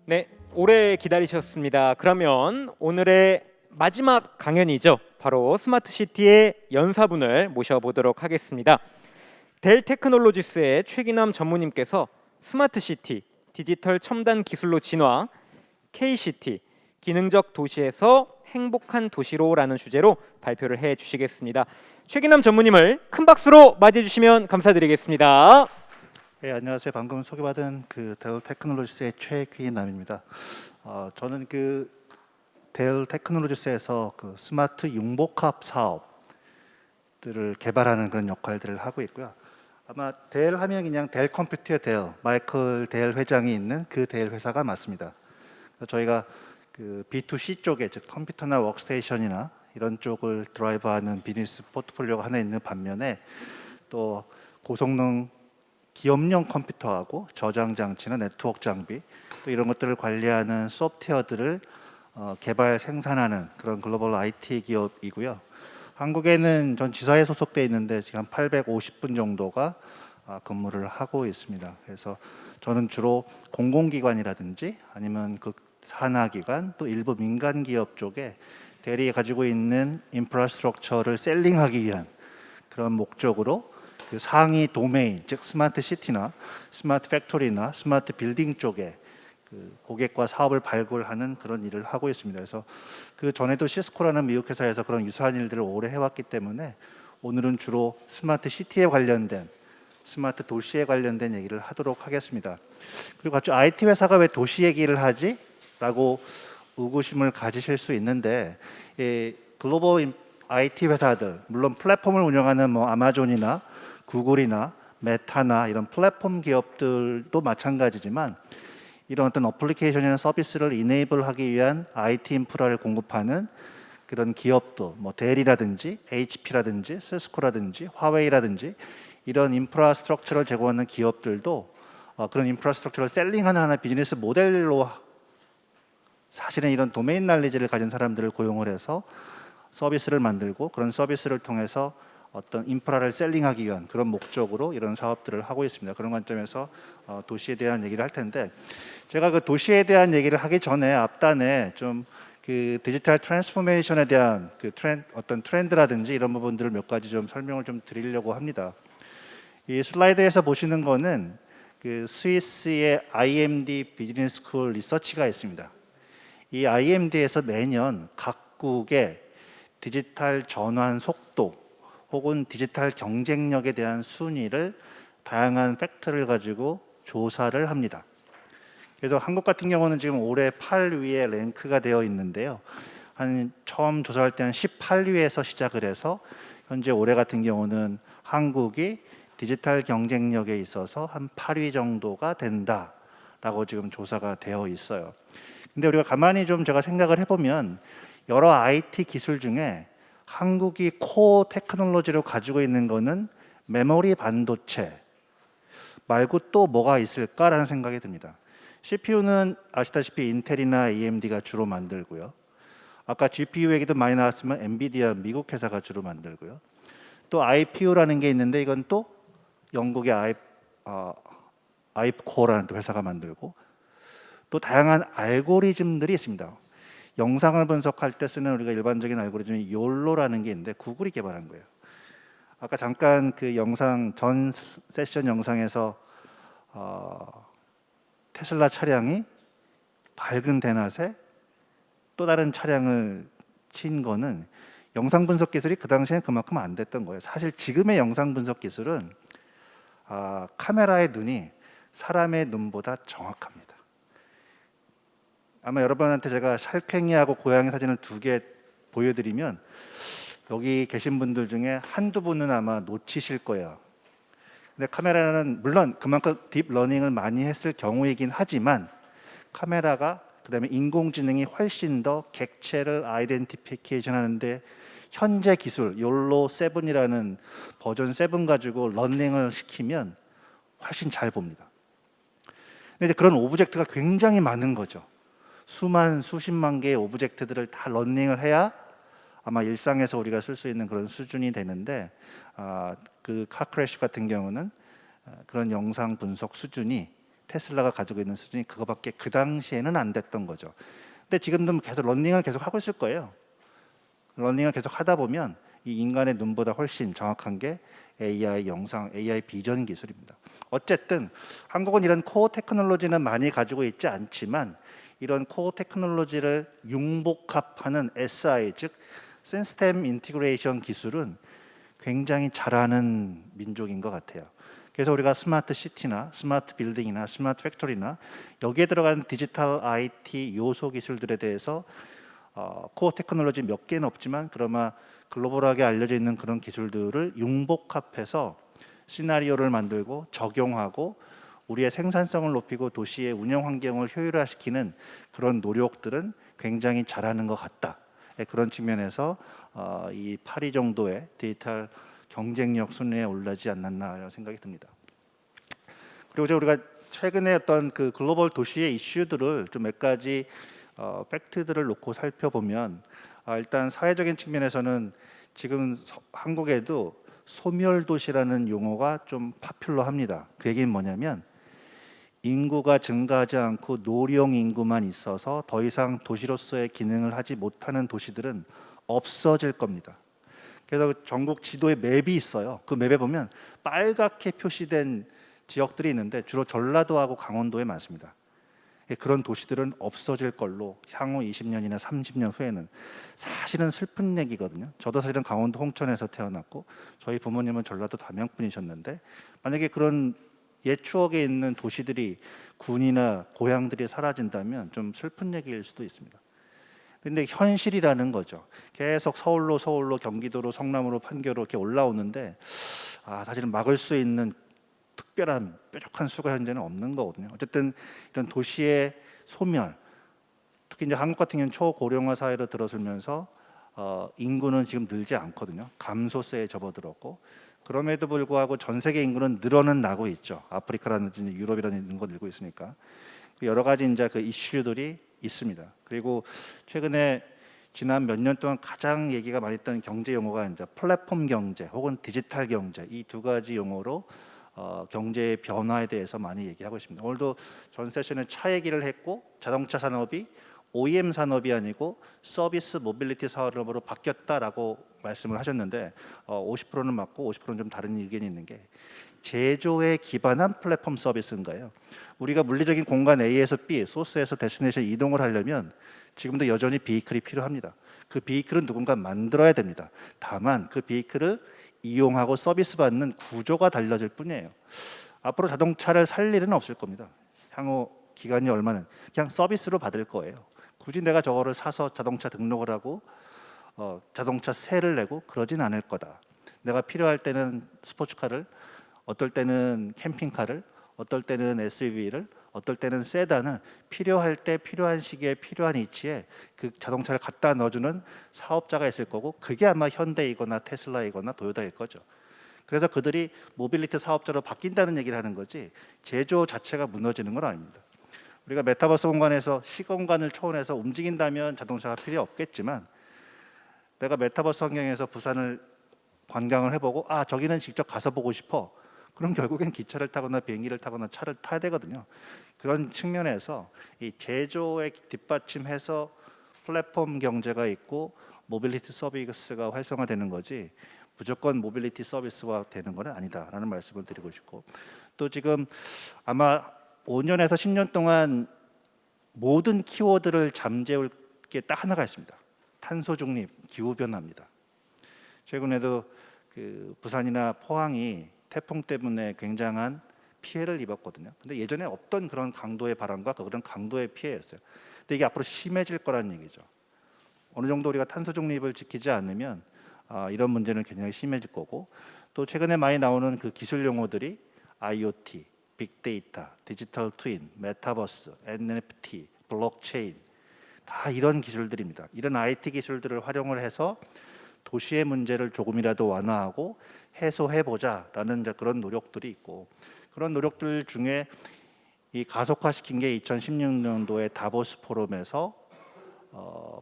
네, 오래 기다리셨습니다. 그러면 오늘의 마지막 강연이죠. 바로 스마트시티의 연사분을 모셔보도록 하겠습니다. 델 테크놀로지스의 최기남 전무님께서 스마트시티, 디지털 첨단 기술로 진화, K시티, 기능적 도시에서 행복한 도시로라는 주제로 발표를 해주시겠습니다. 최기남 전무님을 큰 박수로 맞이해 주시면 감사드리겠습니다. 네, 안녕하세요. 방금 소개받은 델 테크놀로지스의 최귀남입니다. 저는 델 테크놀로지스에서 스마트 융복합 사업들을 개발하는 그런 역할들을 하고 있고요. 아마 델 하면 그냥 델 컴퓨터의 델, 마이클 델 회장이 있는 그 델 회사가 맞습니다. 그래서 저희가 B2C 쪽에 즉 컴퓨터나 워크스테이션이나 이런 쪽을 드라이브하는 비즈니스 포트폴리오가 하나 있는 반면에 또 고성능 기업용 컴퓨터하고 저장 장치나 네트워크 장비 또 이런 것들을 관리하는 소프트웨어들을 개발 생산하는 그런 글로벌 IT 기업이고요. 한국에는 전 지사에 소속돼 있는데 지금 한 850분 정도가 근무를 하고 있습니다. 그래서 저는 주로 공공기관이라든지 아니면 산하기관 또 일부 민간 기업 쪽에 델이 가지고 있는 인프라스트럭처를 셀링하기 위한 그런 목적으로 상위 도메인 즉 스마트 시티나 스마트 팩토리나 스마트 빌딩 쪽에 고객과 사업을 발굴하는 그런 일을 하고 있습니다. 그래서 그 전에도 시스코라는 미국 회사에서 그런 유사한 일들을 오래 해왔기 때문에 오늘은 주로 스마트 시티에 관련된 스마트 도시에 관련된 얘기를 하도록 하겠습니다. 그리고 갑자기 IT 회사가 왜 도시 얘기를 하지? 라고 의구심을 가지실 수 있는데 글로벌 IT 회사들 물론 플랫폼을 운영하는 아마존이나 구글이나 메타나 이런 플랫폼 기업들도 마찬가지지만 이런 어떤 어플리케이션이나 서비스를 이네이블하기 위한 IT 인프라를 공급하는 그런 기업도 델이라든지 HP라든지 시스코라든지 화웨이라든지 이런 인프라스트럭처를 제공하는 기업들도 그런 인프라스트럭처를 셀링하는 하나의 비즈니스 모델로 사실은 이런 도메인 날리지를 가진 사람들을 고용을 해서 서비스를 만들고 그런 서비스를 통해서 어떤 인프라를 셀링하기 위한 그런 목적으로 이런 사업들을 하고 있습니다. 그런 관점에서 도시에 대한 얘기를 할 텐데 제가 도시에 대한 얘기를 하기 전에 앞단에 좀 디지털 트랜스포메이션에 대한 어떤 트렌드라든지 이런 부분들을 몇 가지 좀 설명을 좀 드리려고 합니다. 이 슬라이드에서 보시는 거는 스위스의 IMD 비즈니스 스쿨 리서치가 있습니다. 이 IMD에서 매년 각국의 디지털 전환 속도 혹은 디지털 경쟁력에 대한 순위를 다양한 팩트를 가지고 조사를 합니다. 그래서 한국 같은 경우는 지금 올해 8위에 랭크가 되어 있는데요. 처음 조사할 때는 18위에서 시작을 해서 현재 올해 같은 경우는 한국이 디지털 경쟁력에 있어서 한 8위 정도가 된다라고 지금 조사가 되어 있어요. 근데 우리가 가만히 좀 제가 생각을 해보면 여러 IT 기술 중에 한국이 코어 테크놀로지로 가지고 있는 거는 메모리 반도체 말고 또 뭐가 있을까라는 생각이 듭니다. CPU는 아시다시피 인텔이나 AMD가 주로 만들고요. 아까 GPU 얘기도 많이 나왔지만 엔비디아 미국 회사가 주로 만들고요. 또 IPU라는 게 있는데 이건 또 영국의 아이프코어라는 회사가 만들고 또 다양한 알고리즘들이 있습니다. 영상을 분석할 때 쓰는 우리가 일반적인 알고리즘이 욜로라는 게 있는데 구글이 개발한 거예요. 아까 잠깐 영상 전 세션 영상에서 테슬라 차량이 밝은 대낮에 또 다른 차량을 친 거는 영상 분석 기술이 그 당시에는 그만큼 안 됐던 거예요. 사실 지금의 영상 분석 기술은 카메라의 눈이 사람의 눈보다 정확합니다. 아마 여러분한테 제가 살쾡이하고 고양이 사진을 2개 보여드리면 여기 계신 분들 중에 한두 분은 아마 놓치실 거예요. 근데 카메라는 물론 그만큼 딥러닝을 많이 했을 경우이긴 하지만 카메라가 그다음에 인공지능이 훨씬 더 객체를 아이덴티피케이션 하는데 현재 기술 욜로 7이라는 버전 7 가지고 러닝을 시키면 훨씬 잘 봅니다. 근데 그런 오브젝트가 굉장히 많은 거죠. 수십만 개의 오브젝트들을 다 러닝을 해야 아마 일상에서 우리가 쓸 수 있는 그런 수준이 되는데 카크래쉬 같은 경우는 그런 영상 분석 수준이 테슬라가 가지고 있는 수준이 그거밖에 그 당시에는 안 됐던 거죠. 근데 지금도 계속 러닝을 계속 하고 있을 거예요. 러닝을 계속 하다 보면 이 인간의 눈보다 훨씬 정확한 게 AI 영상, AI 비전 기술입니다. 어쨌든 한국은 이런 코어 테크놀로지는 많이 가지고 있지 않지만 이런 코어 테크놀로지를 융복합하는 SI, 즉 시스템 인티그레이션 기술은 굉장히 잘하는 민족인 것 같아요. 그래서 우리가 스마트 시티나 스마트 빌딩이나 스마트 팩토리나 여기에 들어간 디지털 IT 요소 기술들에 대해서 코어 테크놀로지 몇 개는 없지만 그나마 글로벌하게 알려져 있는 그런 기술들을 융복합해서 시나리오를 만들고 적용하고 우리의 생산성을 높이고 도시의 운영 환경을 효율화시키는 그런 노력들은 굉장히 잘하는 것 같다. 그런 측면에서 이 파리 정도의 디지털 경쟁력 순위에 올라지 않았나 생각이 듭니다. 그리고 이제 우리가 최근에 어떤 그 글로벌 도시의 이슈들을 좀 몇 가지 팩트들을 놓고 살펴보면 일단 사회적인 측면에서는 지금 한국에도 소멸도시라는 용어가 좀 파퓰러합니다. 그 얘기는 뭐냐면 인구가 증가하지 않고 노령 인구만 있어서 더 이상 도시로서의 기능을 하지 못하는 도시들은 없어질 겁니다. 그래서 전국 지도에 맵이 있어요. 그 맵에 보면 빨갛게 표시된 지역들이 있는데 주로 전라도하고 강원도에 많습니다. 그런 도시들은 없어질 걸로 향후 20년이나 30년 후에는 사실은 슬픈 얘기거든요. 저도 사실은 강원도 홍천에서 태어났고 저희 부모님은 전라도 담양분이셨는데 만약에 그런 옛 추억에 있는 도시들이 군이나 고향들이 사라진다면 좀 슬픈 얘기일 수도 있습니다. 근데 현실이라는 거죠. 계속 서울로 경기도로 성남으로 판교로 이렇게 올라오는데 사실은 막을 수 있는 특별한 뾰족한 수가 현재는 없는 거거든요. 어쨌든 이런 도시의 소멸, 특히 이제 한국 같은 경우는 초고령화 사회로 들어서면서 인구는 지금 늘지 않거든요. 감소세에 접어들었고 그럼에도 불구하고 전 세계 인구는 늘어는 나고 있죠. 아프리카라든지 유럽이라든지 이런 거 늘고 있으니까 여러 가지 이제 그 이슈들이 있습니다. 그리고 최근에 지난 몇 년 동안 가장 얘기가 많이 했던 경제 용어가 이제 플랫폼 경제 혹은 디지털 경제 이 두 가지 용어로 경제의 변화에 대해서 많이 얘기하고 있습니다. 오늘도 전 세션에 차 얘기를 했고 자동차 산업이 OEM 산업이 아니고 서비스 모빌리티 산업으로 바뀌었다라고 말씀을 하셨는데 50%는 맞고 50%는 좀 다른 의견이 있는 게 제조에 기반한 플랫폼 서비스인가요? 우리가 물리적인 공간 A에서 B, 소스에서 데스티네이션 이동을 하려면 지금도 여전히 비이클이 필요합니다. 그 비이클은 누군가 만들어야 됩니다. 다만 그 비이클을 이용하고 서비스 받는 구조가 달라질 뿐이에요. 앞으로 자동차를 살 일은 없을 겁니다. 향후 기간이 얼마는 그냥 서비스로 받을 거예요. 굳이 내가 저거를 사서 자동차 등록을 하고 자동차 세를 내고 그러진 않을 거다. 내가 필요할 때는 스포츠카를, 어떨 때는 캠핑카를, 어떨 때는 SUV를, 어떨 때는 세단을 필요할 때 필요한 시기에 필요한 위치에 그 자동차를 갖다 넣어주는 사업자가 있을 거고 그게 아마 현대이거나 테슬라이거나 도요타일 거죠. 그래서 그들이 모빌리티 사업자로 바뀐다는 얘기를 하는 거지 제조 자체가 무너지는 건 아닙니다. 우리가 메타버스 공간에서 시공간을 초월해서 움직인다면 자동차가 필요 없겠지만 내가 메타버스 환경에서 부산을 관광을 해보고 저기는 직접 가서 보고 싶어. 그럼 결국엔 기차를 타거나 비행기를 타거나 차를 타야 되거든요. 그런 측면에서 이 제조에 뒷받침해서 플랫폼 경제가 있고 모빌리티 서비스가 활성화되는 거지 무조건 모빌리티 서비스화 되는 것은 아니다라는 말씀을 드리고 싶고 또 지금 아마 5년에서 10년 동안 모든 키워드를 잠재울 게 딱 하나가 있습니다. 탄소 중립, 기후 변화입니다. 최근에도 그 부산이나 포항이 태풍 때문에 굉장한 피해를 입었거든요. 근데 예전에 없던 그런 강도의 바람과 그런 강도의 피해였어요. 근데 이게 앞으로 심해질 거라는 얘기죠. 어느 정도 우리가 탄소 중립을 지키지 않으면 이런 문제는 굉장히 심해질 거고 또 최근에 많이 나오는 그 기술 용어들이 IoT, 빅데이터, 디지털 트윈, 메타버스, NFT, 블록체인 다 이런 기술들입니다. 이런 IT 기술들을 활용을 해서 도시의 문제를 조금이라도 완화하고 해소해보자라는 그런 노력들이 있고 그런 노력들 중에 이 가속화시킨 게 2016년도에 다보스 포럼에서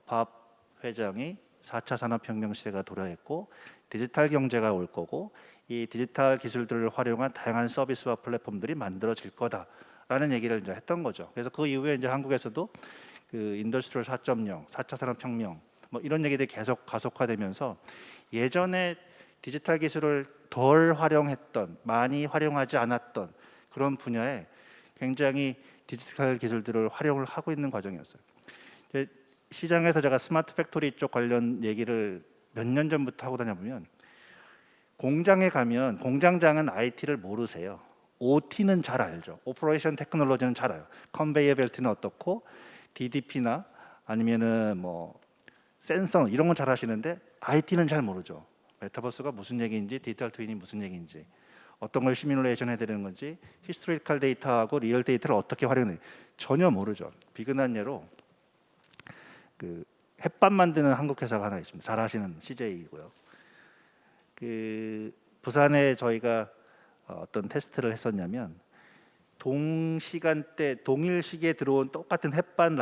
밥 회장이 4차 산업혁명 시대가 도래했고 디지털 경제가 올 거고 이 디지털 기술들을 활용한 다양한 서비스와 플랫폼들이 만들어질 거다 라는 얘기를 이제 했던 거죠. 그래서 그 이후에 이제 한국에서도 그 인더스트리얼 4.0, 4차 산업혁명 뭐 이런 얘기들이 계속 가속화되면서 예전에 디지털 기술을 덜 활용했던, 많이 활용하지 않았던 그런 분야에 굉장히 디지털 기술들을 활용을 하고 있는 과정이었어요. 이제 시장에서 제가 스마트 팩토리 쪽 관련 얘기를 몇 년 전부터 하고 다녀보면 공장에 가면 공장장은 IT를 모르세요. OT는 잘 알죠. 오퍼레이션 테크놀로지는 잘 알아요. 컨베이어 벨트는 어떻고 DDP나 아니면은 뭐 센서 이런 건 잘 하시는데 IT는 잘 모르죠. 메타버스가 무슨 얘기인지, 디지털 트윈이 무슨 얘기인지, 어떤 걸 시뮬레이션 해야 되는 건지, 히스토리컬 데이터하고 리얼 데이터를 어떻게 활용해 전혀 모르죠. 비근한 예로 그 햇반 만드는 한국 회사가 하나 있습니다. 잘 하시는 CJ이고요. 그 부산에 저희가 어떤 테스트를 했었냐면 동시간대 동일 시기에 들어온 똑같은 햇반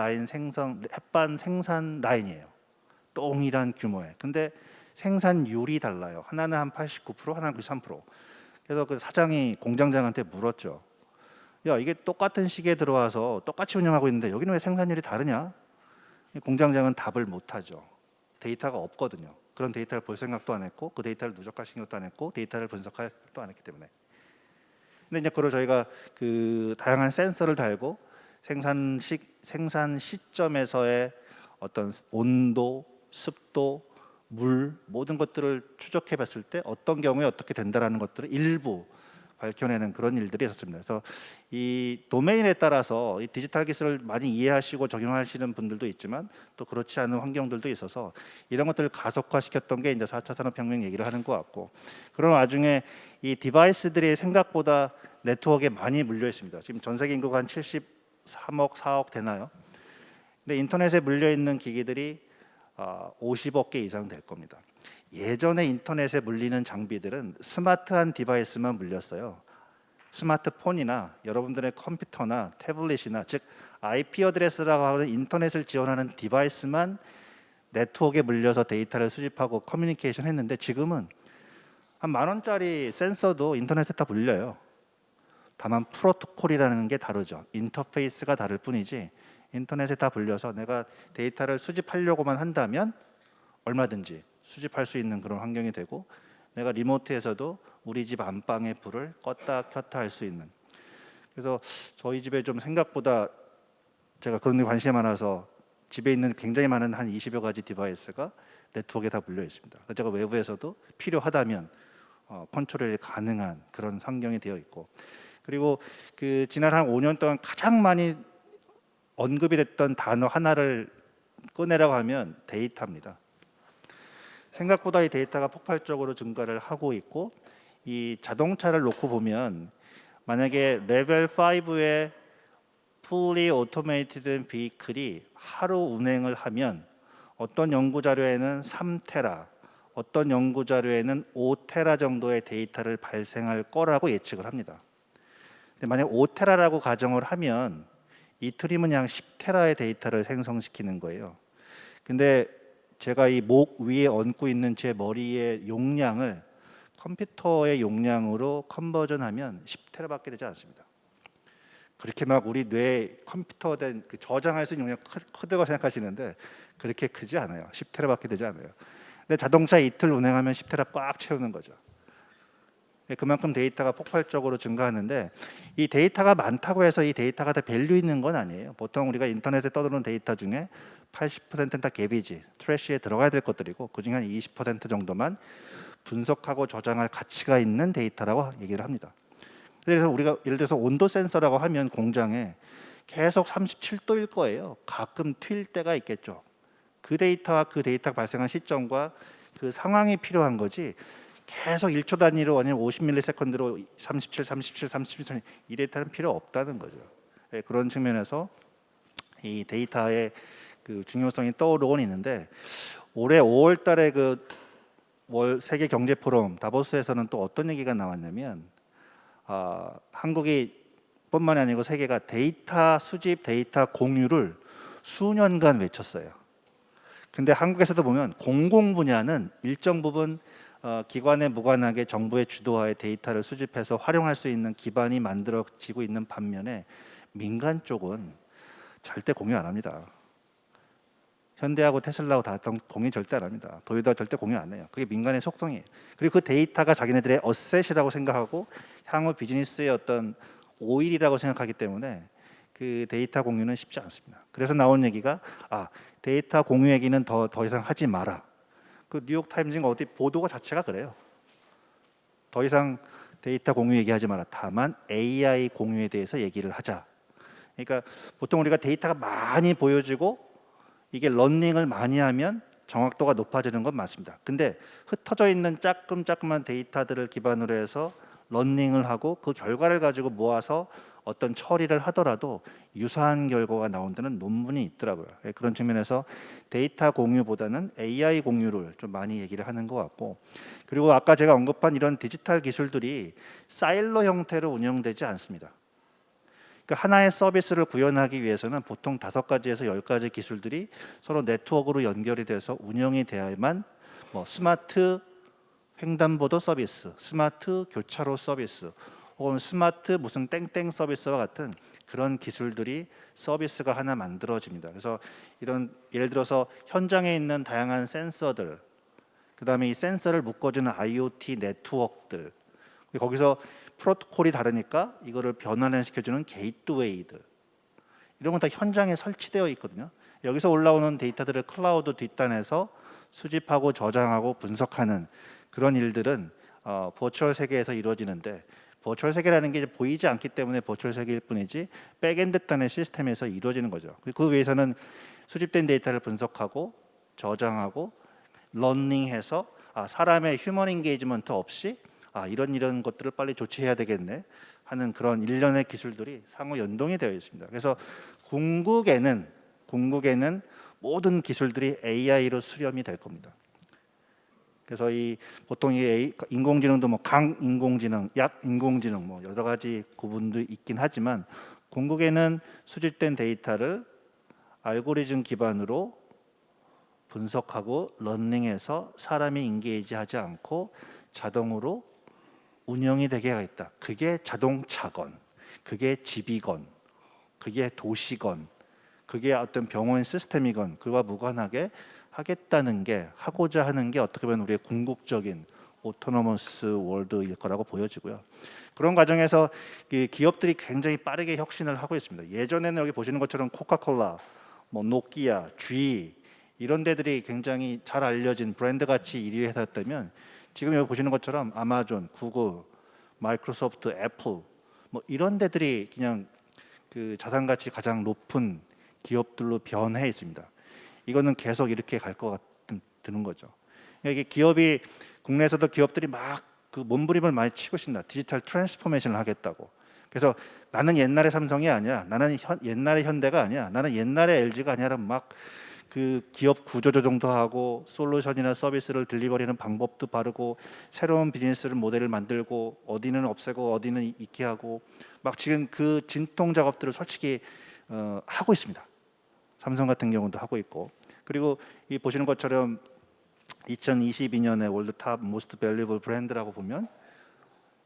생산 라인이에요. 동일한 규모에. 근데 생산율이 달라요. 하나는 한 89%, 하나는 93%. 그래서 그 사장이 공장장한테 물었죠. 야, 이게 똑같은 시기에 들어와서 똑같이 운영하고 있는데 여기는 왜 생산율이 다르냐? 공장장은 답을 못 하죠. 데이터가 없거든요. 그런 데이터를 볼 생각도 안 했고 그 데이터를 누적할 생각도 안 했고 데이터를 분석할 생각도 안 했기 때문에. 근데 이제 그걸 저희가 그 다양한 센서를 달고 생산 시점에서의 어떤 온도, 습도, 물 모든 것들을 추적해 봤을 때 어떤 경우에 어떻게 된다라는 것들을 일부 밝혀내는 그런 일들이 있었습니다. 그래서 이 도메인에 따라서 이 디지털 기술을 많이 이해하시고 적용하시는 분들도 있지만 또 그렇지 않은 환경들도 있어서 이런 것들을 가속화시켰던 게 이제 4차 산업혁명 얘기를 하는 것 같고, 그런 와중에 이 디바이스들이 생각보다 네트워크에 많이 물려 있습니다. 지금 전 세계 인구가 한 73억, 4억 되나요? 근데 인터넷에 물려 있는 기기들이 50억 개 이상 될 겁니다. 예전에 인터넷에 물리는 장비들은 스마트한 디바이스만 물렸어요. 스마트폰이나 여러분들의 컴퓨터나 태블릿이나 즉 IP 어드레스라고 하는 인터넷을 지원하는 디바이스만 네트워크에 물려서 데이터를 수집하고 커뮤니케이션 했는데 지금은 한 10,000원짜리 센서도 인터넷에 다 물려요. 다만 프로토콜이라는 게 다르죠. 인터페이스가 다를 뿐이지 인터넷에 다 불려서 내가 데이터를 수집하려고만 한다면 얼마든지 수집할 수 있는 그런 환경이 되고, 내가 리모트에서도 우리 집 안방의 불을 껐다 켰다 할 수 있는. 그래서 저희 집에 좀 생각보다 제가 그런 데 관심이 많아서 집에 있는 굉장히 많은 한 20여 가지 디바이스가 네트워크에 다 물려 있습니다. 그래서 제가 외부에서도 필요하다면 컨트롤이 가능한 그런 환경이 되어 있고, 그리고 그 지난 한 5년 동안 가장 많이 언급이 됐던 단어 하나를 꺼내라고 하면 데이터입니다. 생각보다 이 데이터가 폭발적으로 증가를 하고 있고, 이 자동차를 놓고 보면 만약에 레벨 5의 fully automated vehicle이 하루 운행을 하면 어떤 연구 자료에는 3테라, 어떤 연구 자료에는 5테라 정도의 데이터를 발생할 거라고 예측을 합니다. 근데 만약 5테라라고 가정을 하면 이틀이면 약 10테라의 데이터를 생성시키는 거예요. 근데 제가 이 목 위에 얹고 있는 제 머리의 용량을 컴퓨터의 용량으로 컨버전하면 10테라밖에 되지 않습니다. 그렇게 막 우리 뇌에 컴퓨터된 그 저장할 수 있는 용량 크다고 생각하시는데 그렇게 크지 않아요. 10테라밖에 되지 않아요. 근데 자동차 이틀 운행하면 10테라 꽉 채우는 거죠. 그만큼 데이터가 폭발적으로 증가하는데, 이 데이터가 많다고 해서 이 데이터가 다 밸류 있는 건 아니에요. 보통 우리가 인터넷에 떠도는 데이터 중에 80%는 다 갭이지, 트래시에 들어가야 될 것들이고 그중에 한 20% 정도만 분석하고 저장할 가치가 있는 데이터라고 얘기를 합니다. 그래서 우리가 예를 들어서 온도 센서라고 하면 공장에 계속 37도일 거예요. 가끔 튈 때가 있겠죠. 그 데이터와 그 데이터가 발생한 시점과 그 상황이 필요한 거지 계속 1초 단위로 아니면 50ms로 37 이 데이터는 필요 없다는 거죠. 네, 그런 측면에서 이 데이터의 그 중요성이 떠오르곤 있는데, 올해 5월달에 그 세계 경제 포럼 다보스에서는 또 어떤 얘기가 나왔냐면 한국이 뿐만이 아니고 세계가 데이터 수집, 데이터 공유를 수년간 외쳤어요. 근데 한국에서도 보면 공공 분야는 일정 부분 기관에 무관하게 정부의 주도하에 데이터를 수집해서 활용할 수 있는 기반이 만들어지고 있는 반면에 민간 쪽은 절대 공유 안 합니다. 현대하고 테슬라하고 다 공유 절대 안 합니다. 도요타 절대 공유 안 해요. 그게 민간의 속성이에요. 그리고 그 데이터가 자기네들의 어셋이라고 생각하고 향후 비즈니스의 어떤 오일이라고 생각하기 때문에 그 데이터 공유는 쉽지 않습니다. 그래서 나온 얘기가 데이터 공유 얘기는 더 이상 하지 마라. 그 뉴욕 타임즈인가 어디 보도가 자체가 그래요. 더 이상 데이터 공유 얘기하지 마라. 다만 AI 공유에 대해서 얘기를 하자. 그러니까 보통 우리가 데이터가 많이 보여지고 이게 러닝을 많이 하면 정확도가 높아지는 건 맞습니다. 근데 흩어져 있는 조금만 데이터들을 기반으로 해서 러닝을 하고 그 결과를 가지고 모아서 어떤 처리를 하더라도 유사한 결과가 나온다는 논문이 있더라고요. 그런 측면에서 데이터 공유보다는 AI 공유를 좀 많이 얘기를 하는 것 같고, 그리고 아까 제가 언급한 이런 디지털 기술들이 사일로 형태로 운영되지 않습니다. 그러니까 하나의 서비스를 구현하기 위해서는 보통 5가지에서 10가지 기술들이 서로 네트워크로 연결이 돼서 운영이 돼야만 스마트 횡단보도 서비스, 스마트 교차로 서비스, 혹은 스마트 무슨 땡땡 서비스와 같은 그런 기술들이 서비스가 하나 만들어집니다. 그래서 이런 예를 들어서 현장에 있는 다양한 센서들, 그다음에 이 센서를 묶어주는 IoT 네트워크들, 거기서 프로토콜이 다르니까 이거를 변환시켜주는 게이트웨이들, 이런 건 다 현장에 설치되어 있거든요. 여기서 올라오는 데이터들을 클라우드 뒷단에서 수집하고 저장하고 분석하는 그런 일들은 버추얼 세계에서 이루어지는데, 버추얼 세계라는 게 이제 보이지 않기 때문에 버추얼 세계일 뿐이지 백엔드 단의 시스템에서 이루어지는 거죠. 그 위해서는 수집된 데이터를 분석하고 저장하고 러닝해서 사람의 휴먼 인게이지먼트 없이 이런 것들을 빨리 조치해야 되겠네 하는 그런 일련의 기술들이 상호 연동이 되어 있습니다. 그래서 궁극에는 모든 기술들이 AI로 수렴이 될 겁니다. 그래서 보통 인공지능도 강 인공지능, 약 인공지능 여러 가지 구분도 있긴 하지만 궁극에는 수집된 데이터를 알고리즘 기반으로 분석하고 러닝해서 사람이 인게이지하지 않고 자동으로 운영이 되게 하겠다. 그게 자동차건, 그게 집이건, 그게 도시건, 그게 어떤 병원 시스템이건 그와 무관하게 하겠다는 게, 하고자 하는 게 어떻게 보면 우리의 궁극적인 오토노머스 월드일 거라고 보여지고요. 그런 과정에서 기업들이 굉장히 빠르게 혁신을 하고 있습니다. 예전에는 여기 보시는 것처럼 코카콜라, 노키아, G 이런 데들이 굉장히 잘 알려진 브랜드 가치 1위 회사였다면, 지금 여기 보시는 것처럼 아마존, 구글, 마이크로소프트, 애플 이런 데들이 그냥 그 자산 가치 가장 높은 기업들로 변해 있습니다. 이거는 계속 이렇게 갈 것 드는 거죠. 이게 기업이, 국내에서도 기업들이 막 그 몸부림을 많이 치고 있습니다. 디지털 트랜스포메이션을 하겠다고. 그래서 나는 옛날의 삼성이 아니야, 나는 옛날의 현대가 아니야, 나는 옛날의 LG가 아니라 막 그 기업 구조 조정도 하고 솔루션이나 서비스를 딜리버리는 방법도 바르고 새로운 비즈니스 모델을 만들고 어디는 없애고 어디는 있게 하고 막 지금 그 진통 작업들을 솔직히 하고 있습니다. 삼성 같은 경우도 하고 있고, 그리고 이 보시는 것처럼 2022년에 월드 탑 모스트 밸류able 브랜드라고 보면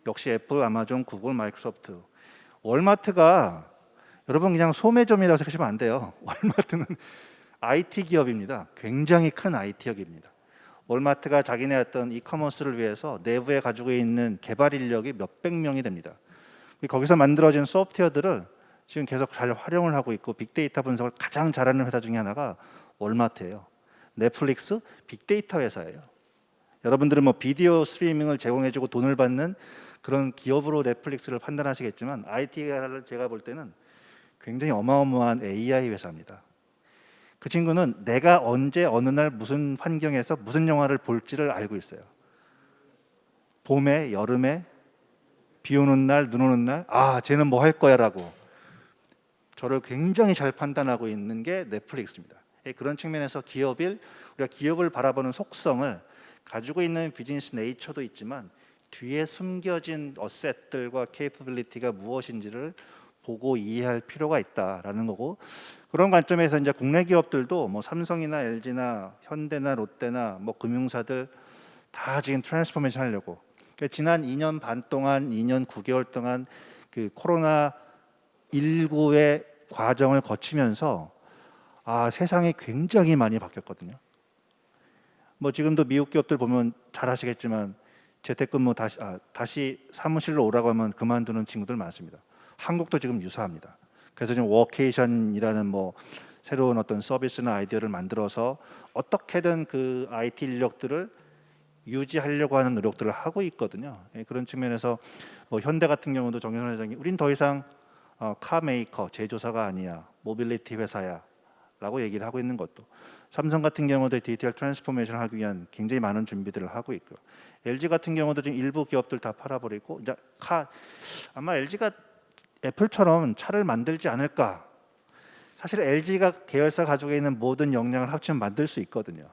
역시 애플, 아마존, 구글, 마이크로소프트, 월마트가 여러분 그냥 소매점이라고 생각하시면 안 돼요. 월마트는 IT 기업입니다. 굉장히 큰 IT 기업입니다. 월마트가 자기네 어떤 이커머스를 위해서 내부에 가지고 있는 개발 인력이 몇백 명이 됩니다. 거기서 만들어진 소프트웨어들을 지금 계속 잘 활용을 하고 있고, 빅데이터 분석을 가장 잘하는 회사 중에 하나가 월마트예요. 넷플릭스 빅데이터 회사예요. 여러분들은 비디오 스트리밍을 제공해주고 돈을 받는 그런 기업으로 넷플릭스를 판단하시겠지만, IT를 제가 볼 때는 굉장히 어마어마한 AI 회사입니다. 그 친구는 내가 언제 어느 날 무슨 환경에서 무슨 영화를 볼지를 알고 있어요. 봄에, 여름에, 비 오는 날, 눈 오는 날, 쟤는 뭐 할 거야라고 저를 굉장히 잘 판단하고 있는 게 넷플릭스입니다. 그런 측면에서 우리가 기업을 바라보는 속성을 가지고 있는 비즈니스 네이처도 있지만 뒤에 숨겨진 어셋들과 케이퍼빌리티가 무엇인지를 보고 이해할 필요가 있다라는 거고, 그런 관점에서 이제 국내 기업들도 삼성이나 LG나 현대나 롯데나 금융사들 다 지금 트랜스포메이션 하려고, 지난 2년 반 동안, 2년 9개월 동안 그 코로나 일구의 과정을 거치면서 세상이 굉장히 많이 바뀌었거든요. 뭐 지금도 미국 기업들 보면 잘 아시겠지만 재택근무 다시 사무실로 오라고 하면 그만두는 친구들 많습니다. 한국도 지금 유사합니다. 그래서 지금 워케이션이라는 뭐 새로운 어떤 서비스나 아이디어를 만들어서 어떻게든 그 IT 인력들을 유지하려고 하는 노력들을 하고 있거든요. 그런 측면에서 뭐 현대 같은 경우도 정영선 회장이 우린 더 이상 카 메이커 제조사가 아니야, 모빌리티 회사야라고 얘기를 하고 있는 것도, 삼성 같은 경우도 디지털 트랜스포메이션을 하기 위한 굉장히 많은 준비들을 하고 있고요. LG 같은 경우도 지금 일부 기업들 다 팔아버리고 이제 아마 LG가 애플처럼 차를 만들지 않을까. 사실 LG가 계열사 가지고 있는 모든 역량을 합치면 만들 수 있거든요.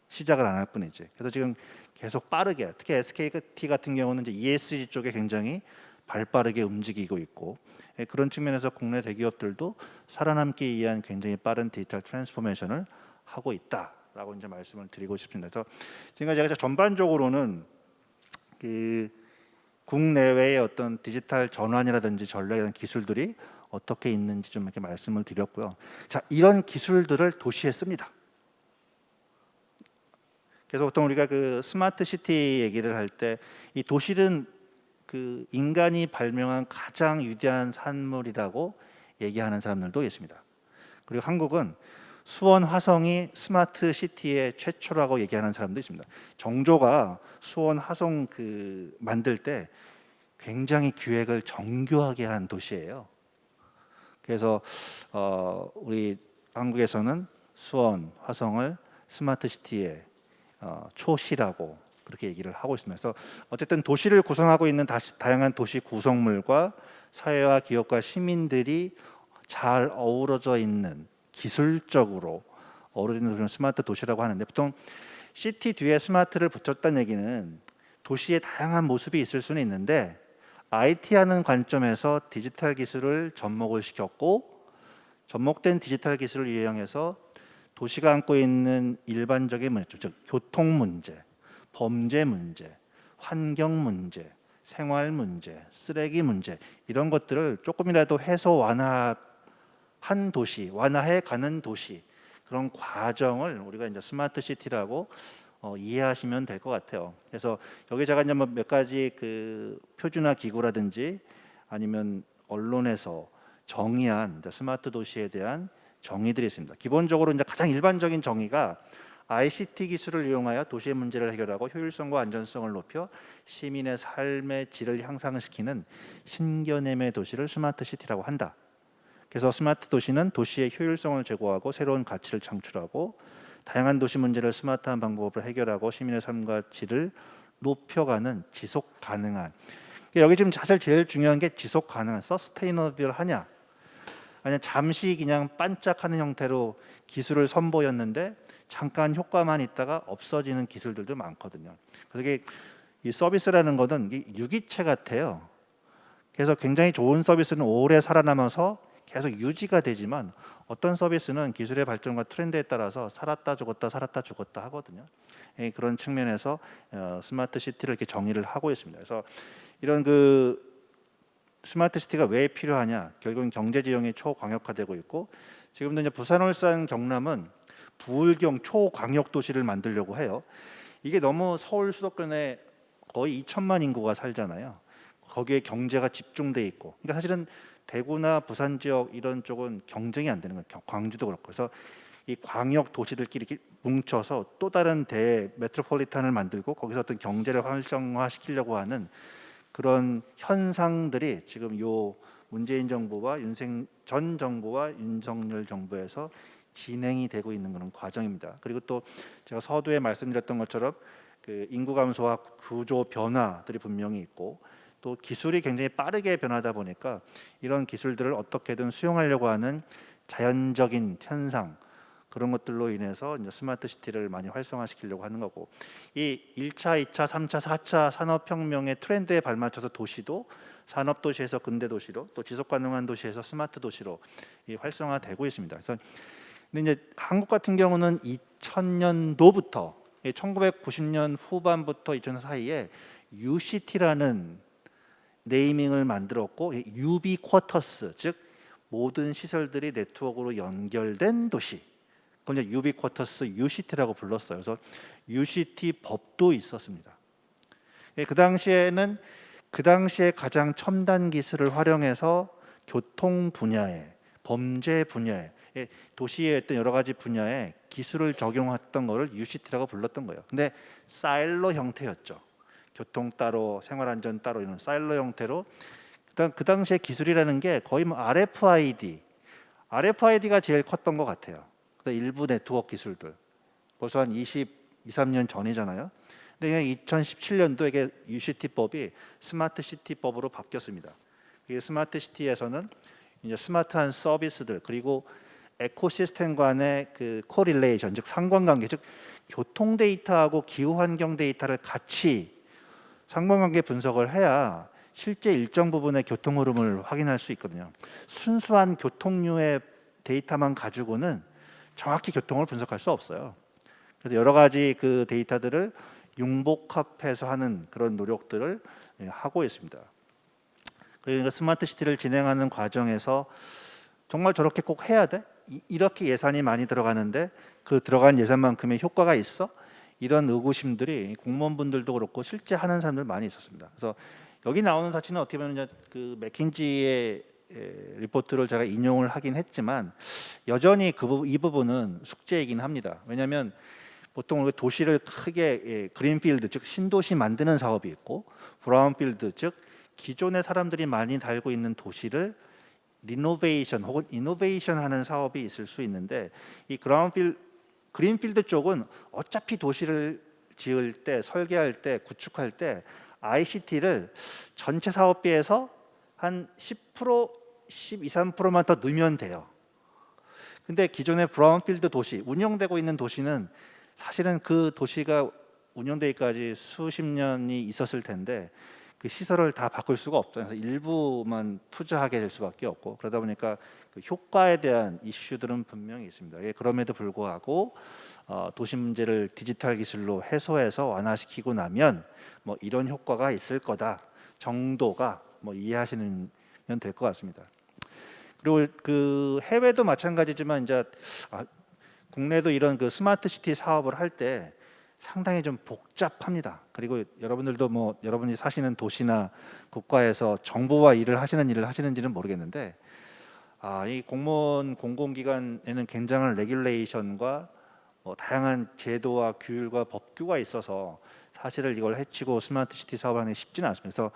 시작을 안 할 뿐이지. 그래서 지금 계속 빠르게, 특히 SKT 같은 경우는 이제 ESG 쪽에 굉장히 발빠르게 움직이고 있고, 그런 측면에서 국내 대기업들도 살아남기 위한 굉장히 빠른 디지털 트랜스포메이션을 하고 있다라고 이제 말씀을 드리고 싶습니다. 그래서 제가 전반적으로는 그 국내외의 어떤 디지털 전환이라든지 전략에 대한 기술들이 어떻게 있는지 좀 이렇게 말씀을 드렸고요. 자, 이런 기술들을 도시에 씁니다. 그래서 보통 우리가 그 스마트 시티 얘기를 할 때 이 도시는 그 인간이 발명한 가장 위대한 산물이라고 얘기하는 사람들도 있습니다. 그리고 한국은 수원 화성이 스마트 시티의 최초라고 얘기하는 사람도 있습니다. 정조가 수원 화성 그 만들 때 굉장히 기획을 정교하게 한 도시예요. 그래서 우리 한국에서는 수원 화성을 스마트 시티의 초시라고 그렇게 얘기를 하고 있습니다. 그래서 어쨌든 도시를 구성하고 있는 다양한 도시 구성물과 사회와 기업과 시민들이 잘 어우러져 있는, 기술적으로 어우러지는 도시는 스마트 도시라고 하는데, 보통 시티 뒤에 스마트를 붙였다는 얘기는 도시의 다양한 모습이 있을 수는 있는데 IT하는 관점에서 디지털 기술을 접목을 시켰고, 접목된 디지털 기술을 이용해서 도시가 안고 있는 일반적인 문제, 즉 교통 문제, 범죄 문제, 환경 문제, 생활 문제, 쓰레기 문제, 이런 것들을 조금이라도 해소 완화한 도시, 완화해 가는 도시, 그런 과정을 우리가 이제 스마트 시티라고 이해하시면 될 것 같아요. 그래서 여기 제가 이제 몇 가지 그 표준화 기구라든지 아니면 언론에서 정의한 스마트 도시에 대한 정의들이 있습니다. 기본적으로 이제 가장 일반적인 정의가 ICT 기술을 이용하여 도시의 문제를 해결하고 효율성과 안전성을 높여 시민의 삶의 질을 향상시키는 신개념의 도시를 스마트 시티라고 한다. 그래서 스마트 도시는 도시의 효율성을 제고하고 새로운 가치를 창출하고 다양한 도시 문제를 스마트한 방법으로 해결하고 시민의 삶과 질을 높여가는 지속 가능한, 여기 지금 사실 제일 중요한 게 지속 가능한, 서스테이너블하냐, 아니면 잠시 그냥 반짝하는 형태로 기술을 선보였는데 잠깐 효과만 있다가 없어지는 기술들도 많거든요. 그래서 이게 이 서비스라는 것은 유기체 같아요. 그래서 굉장히 좋은 서비스는 오래 살아남아서 계속 유지가 되지만 어떤 서비스는 기술의 발전과 트렌드에 따라서 살았다 죽었다 살았다 죽었다 하거든요. 그런 측면에서 스마트 시티를 이렇게 정의를 하고 있습니다. 그래서 이런 그 스마트 시티가 왜 필요하냐? 결국은 경제 지형이 초광역화되고 있고, 지금도 이제 부산, 울산, 경남은 부울경 초광역 도시를 만들려고 해요. 이게 너무 서울 수도권에 거의 2천만 인구가 살잖아요. 거기에 경제가 집중돼 있고, 그러니까 사실은 대구나 부산 지역 이런 쪽은 경쟁이 안 되는 거예요. 광주도 그렇고. 그래서 이 광역 도시들끼리 이렇게 뭉쳐서 또 다른 대 메트로폴리탄을 만들고 거기서 어떤 경제를 활성화시키려고 하는 그런 현상들이 지금 요 문재인 정부와 전 정부와 윤석열 정부에서 진행이 되고 있는 그런 과정입니다. 그리고 또 제가 서두에 말씀드렸던 것처럼 그 인구 감소와 구조 변화들이 분명히 있고, 또 기술이 굉장히 빠르게 변하다 보니까 이런 기술들을 어떻게든 수용하려고 하는 자연적인 현상, 그런 것들로 인해서 이제 스마트 시티를 많이 활성화시키려고 하는 거고, 이 1차, 2차, 3차, 4차 산업혁명의 트렌드에 발맞춰서 도시도 산업 도시에서 근대 도시로, 또 지속 가능한 도시에서 스마트 도시로 활성화되고 있습니다. 그래서 근데 이제 한국 같은 경우는 2000년도부터 1990년 후반부터 2000년 사이에 UCT라는 네이밍을 만들었고 유비쿼터스, 즉 모든 시설들이 네트워크로 연결된 도시. 그걸 이제 유비쿼터스 UCT라고 불렀어요. 그래서 UCT 법도 있었습니다. 그 당시에는 그 당시에 가장 첨단 기술을 활용해서 교통 분야에, 범죄 분야에, 도시의 어떤 여러 가지 분야에 기술을 적용했던 것을 UCT라고 불렀던 거예요. 근데 사일로 형태였죠. 교통 따로, 생활안전 따로 이런 사일로 형태로. 그 당시에 기술이라는 게 거의 뭐 RFID가 제일 컸던 것 같아요. 일부 네트워크 기술들 벌써 한 23년 전이잖아요. 근데 2017년도에 UCT법이 스마트 시티법으로 바뀌었습니다. 이 스마트 시티에서는 이제 스마트한 서비스들 그리고 에코시스템 간의 그 코릴레이션, 즉 상관관계, 즉 교통 데이터하고 기후 환경 데이터를 같이 상관관계 분석을 해야 실제 일정 부분의 교통 흐름을 확인할 수 있거든요. 순수한 교통류의 데이터만 가지고는 정확히 교통을 분석할 수 없어요. 그래서 여러 가지 그 데이터들을 융복합해서 하는 그런 노력들을 하고 있습니다. 그러니까 스마트 시티를 진행하는 과정에서 정말 저렇게 꼭 해야 돼? 이렇게 예산이 많이 들어가는데 그 들어간 예산만큼의 효과가 있어? 이런 의구심들이 공무원분들도 그렇고 실제 하는 사람들 많이 있었습니다. 그래서 여기 나오는 사진은 어떻게 보면 이제 그 맥킨지의 리포트를 제가 인용을 하긴 했지만 여전히 이 부분은 숙제이긴 합니다. 왜냐하면 보통 우리가 도시를 크게 그린필드 즉 신도시 만드는 사업이 있고 브라운필드 즉 기존의 사람들이 많이 살고 있는 도시를 리노베이션 혹은 이노베이션 하는 사업이 있을 수 있는데 이 그린필드 쪽은 어차피 도시를 지을 때 설계할 때 구축할 때 ICT를 전체 사업비에서 한 10%, 12, 3%만 더 넣으면 돼요. 근데 기존의 브라운필드 도시, 운영되고 있는 도시는 사실은 그 도시가 운영되기까지 수십 년이 있었을 텐데 그 시설을 다 바꿀 수가 없죠. 그래서 일부만 투자하게 될 수밖에 없고 그러다 보니까 그 효과에 대한 이슈들은 분명히 있습니다. 그럼에도 불구하고 도시 문제를 디지털 기술로 해소해서 완화시키고 나면 뭐 이런 효과가 있을 거다 정도가 뭐 이해하시면 될 것 같습니다. 그리고 그 해외도 마찬가지지만 이제 국내도 이런 그 스마트 시티 사업을 할 때 상당히 좀 복잡합니다. 그리고 여러분들도 뭐 여러분이 사시는 도시나 국가에서 정부와 일을 하시는지는 모르겠는데 이 공무원 공공기관에는 굉장한 레귤레이션과 다양한 제도와 규율과 법규가 있어서 사실은 이걸 해치고 스마트 시티 사업하는 게 쉽지는 않습니다.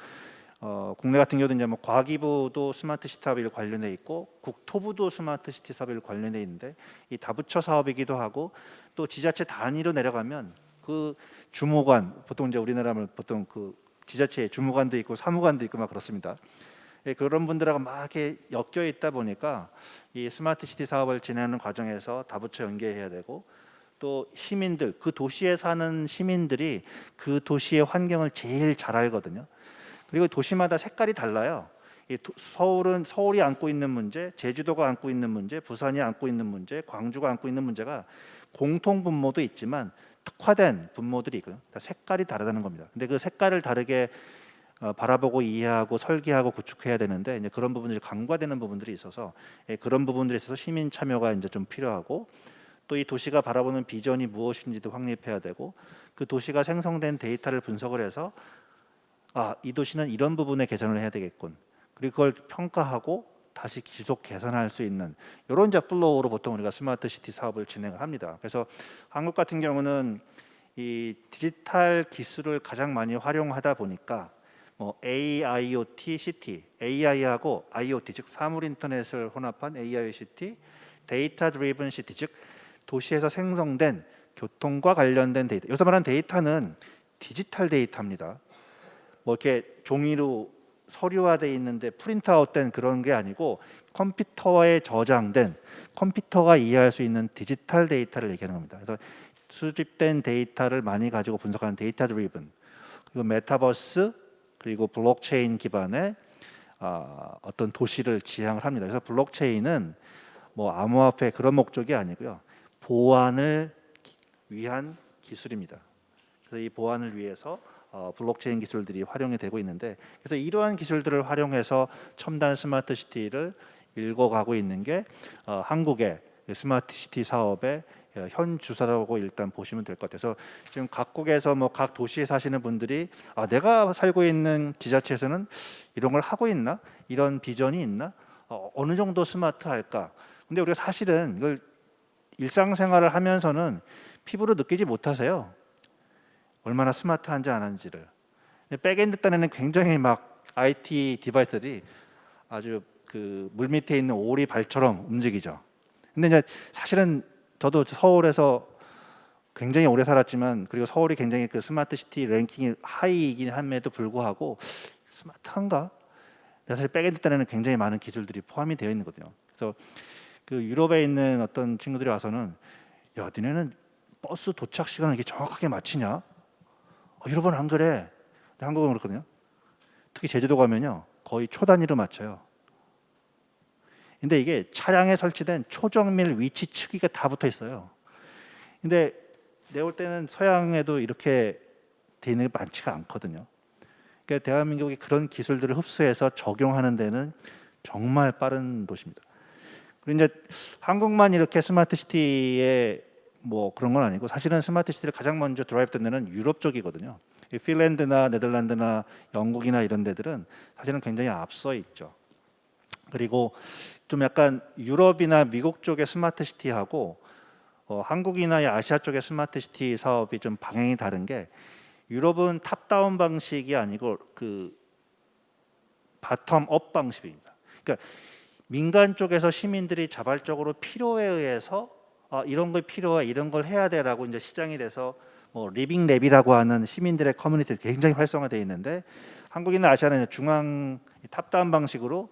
그래서 국내 같은 경우도 이제 뭐 과기부도 스마트 시티 사업에 관련돼 있고 국토부도 스마트 시티 사업에 관련돼 있는데 이 다부처 사업이기도 하고 또 지자체 단위로 내려가면 그 주무관 보통 이제 우리나라는 보통 그 지자체에 주무관도 있고 사무관도 있고 막 그렇습니다. 그런 분들하고 막 이렇게 엮여 있다 보니까 이 스마트 시티 사업을 진행하는 과정에서 다부처 연계해야 되고 또 시민들 그 도시에 사는 시민들이 그 도시의 환경을 제일 잘 알거든요. 그리고 도시마다 색깔이 달라요. 서울이 안고 있는 문제, 제주도가 안고 있는 문제, 부산이 안고 있는 문제, 광주가 안고 있는 문제가 공통 분모도 있지만 특화된 분모들이 있거든요. 색깔이 다르다는 겁니다. 근데 그 색깔을 다르게 바라보고 이해하고 설계하고 구축해야 되는데 이제 그런 부분들이 간과되는 부분들이 있어서 그런 부분들에 있어서 시민 참여가 이제 좀 필요하고 또 이 도시가 바라보는 비전이 무엇인지도 확립해야 되고 그 도시가 생성된 데이터를 분석을 해서 이 도시는 이런 부분에 개선을 해야 되겠군. 그리고 그걸 평가하고 다시 지속 개선할 수 있는 이런 이제 플로우로 보통 우리가 스마트 시티 사업을 진행을 합니다. 그래서 한국 같은 경우는 이 디지털 기술을 가장 많이 활용하다 보니까 뭐 AIoT 시티, AI하고 IoT 즉 사물 인터넷을 혼합한 AIoT, 데이터 드리븐 시티 즉 도시에서 생성된 교통과 관련된 데이터. 여기서 말하는 데이터는 디지털 데이터입니다. 뭐 이렇게 종이로 서류화돼 있는데 프린트아웃된 그런 게 아니고 컴퓨터에 저장된 컴퓨터가 이해할 수 있는 디지털 데이터를 얘기하는 겁니다. 그래서 수집된 데이터를 많이 가지고 분석하는 데이터 드리븐 그리고 메타버스 그리고 블록체인 기반의 어떤 도시를 지향을 합니다. 그래서 블록체인은 뭐 암호화폐 그런 목적이 아니고요. 보안을 위한 기술입니다. 그래서 이 보안을 위해서 블록체인 기술들이 활용이 되고 있는데, 그래서 이러한 기술들을 활용해서 첨단 스마트 시티를 읽어가고 있는 게 한국의 스마트 시티 사업의 현 주사라고 일단 보시면 될 것 같아서, 지금 각국에서 뭐 각 도시에 사시는 분들이 내가 살고 있는 지자체에서는 이런 걸 하고 있나, 이런 비전이 있나, 어느 정도 스마트할까. 근데 우리가 사실은 이걸 일상생활을 하면서는 피부로 느끼지 못하세요. 얼마나 스마트한지 안 한지를. 백엔드 딴에는 굉장히 막 IT 디바이스들이 아주 그 물 밑에 있는 오리발처럼 움직이죠. 근데 이제 사실은 저도 서울에서 굉장히 오래 살았지만, 그리고 서울이 굉장히 그 스마트 시티 랭킹이 하이이긴 함에도 불구하고 스마트한가? 사실 백엔드 딴에는 굉장히 많은 기술들이 포함이 되어 있는 거거든요. 그래서 그 유럽에 있는 어떤 친구들이 와서는, 야, 니네는 버스 도착 시간을 이렇게 정확하게 맞추냐? 유럽은 안 그래. 근데 한국은 그렇거든요. 특히 제주도 가면요, 거의 초 단위로 맞춰요. 근데 이게 차량에 설치된 초정밀 위치 측기가 다 붙어 있어요. 근데 내가 볼 때는 서양에도 이렇게 돼 있는 게 많지가 않거든요. 그러니까 대한민국이 그런 기술들을 흡수해서 적용하는 데는 정말 빠른 도시입니다. 그리고 이제 한국만 이렇게 스마트 시티에 뭐 그런 건 아니고, 사실은 스마트 시티를 가장 먼저 드라이브 된 데는 유럽 쪽이거든요. 이 핀란드나 네덜란드나 영국이나 이런 데들은 사실은 굉장히 앞서 있죠. 그리고 좀 약간 유럽이나 미국 쪽의 스마트 시티하고 한국이나 아시아 쪽의 스마트 시티 사업이 좀 방향이 다른 게, 유럽은 탑다운 방식이 아니고 그 바텀업 방식입니다. 그러니까 민간 쪽에서 시민들이 자발적으로 필요에 의해서 이런 걸 필요해, 이런 걸 해야 돼라고 이제 시장이 돼서 뭐 리빙 랩이라고 하는 시민들의 커뮤니티 굉장히 활성화되어 있는데, 한국이나 아시아는 중앙 탑다운 방식으로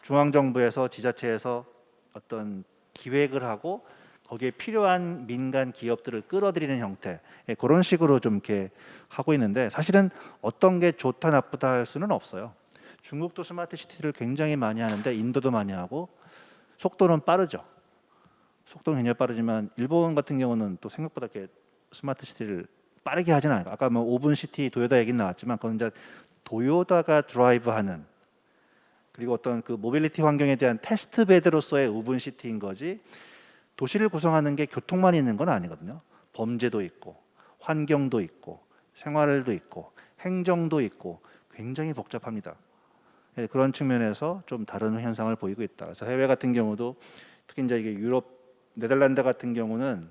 중앙 정부에서 지자체에서 어떤 기획을 하고 거기에 필요한 민간 기업들을 끌어들이는 형태, 그런 식으로 좀 이렇게 하고 있는데, 사실은 어떤 게 좋다 나쁘다 할 수는 없어요. 중국도 스마트 시티를 굉장히 많이 하는데, 인도도 많이 하고, 속도는 빠르죠. 속도는 굉장히 빠르지만 일본 같은 경우는 또 생각보다 이렇게 스마트 시티를 빠르게 하진 않아요. 아까 뭐 5분 시티 도요타 얘기 나왔지만, 그건 이제 도요타가 드라이브하는, 그리고 어떤 그 모빌리티 환경에 대한 테스트 베드로서의 5분 시티인 거지, 도시를 구성하는 게 교통만 있는 건 아니거든요. 범죄도 있고, 환경도 있고, 생활도 있고, 행정도 있고, 굉장히 복잡합니다. 그런 측면에서 좀 다른 현상을 보이고 있다. 그래서 해외 같은 경우도, 특히 이제 이게 유럽, 네덜란드 같은 경우는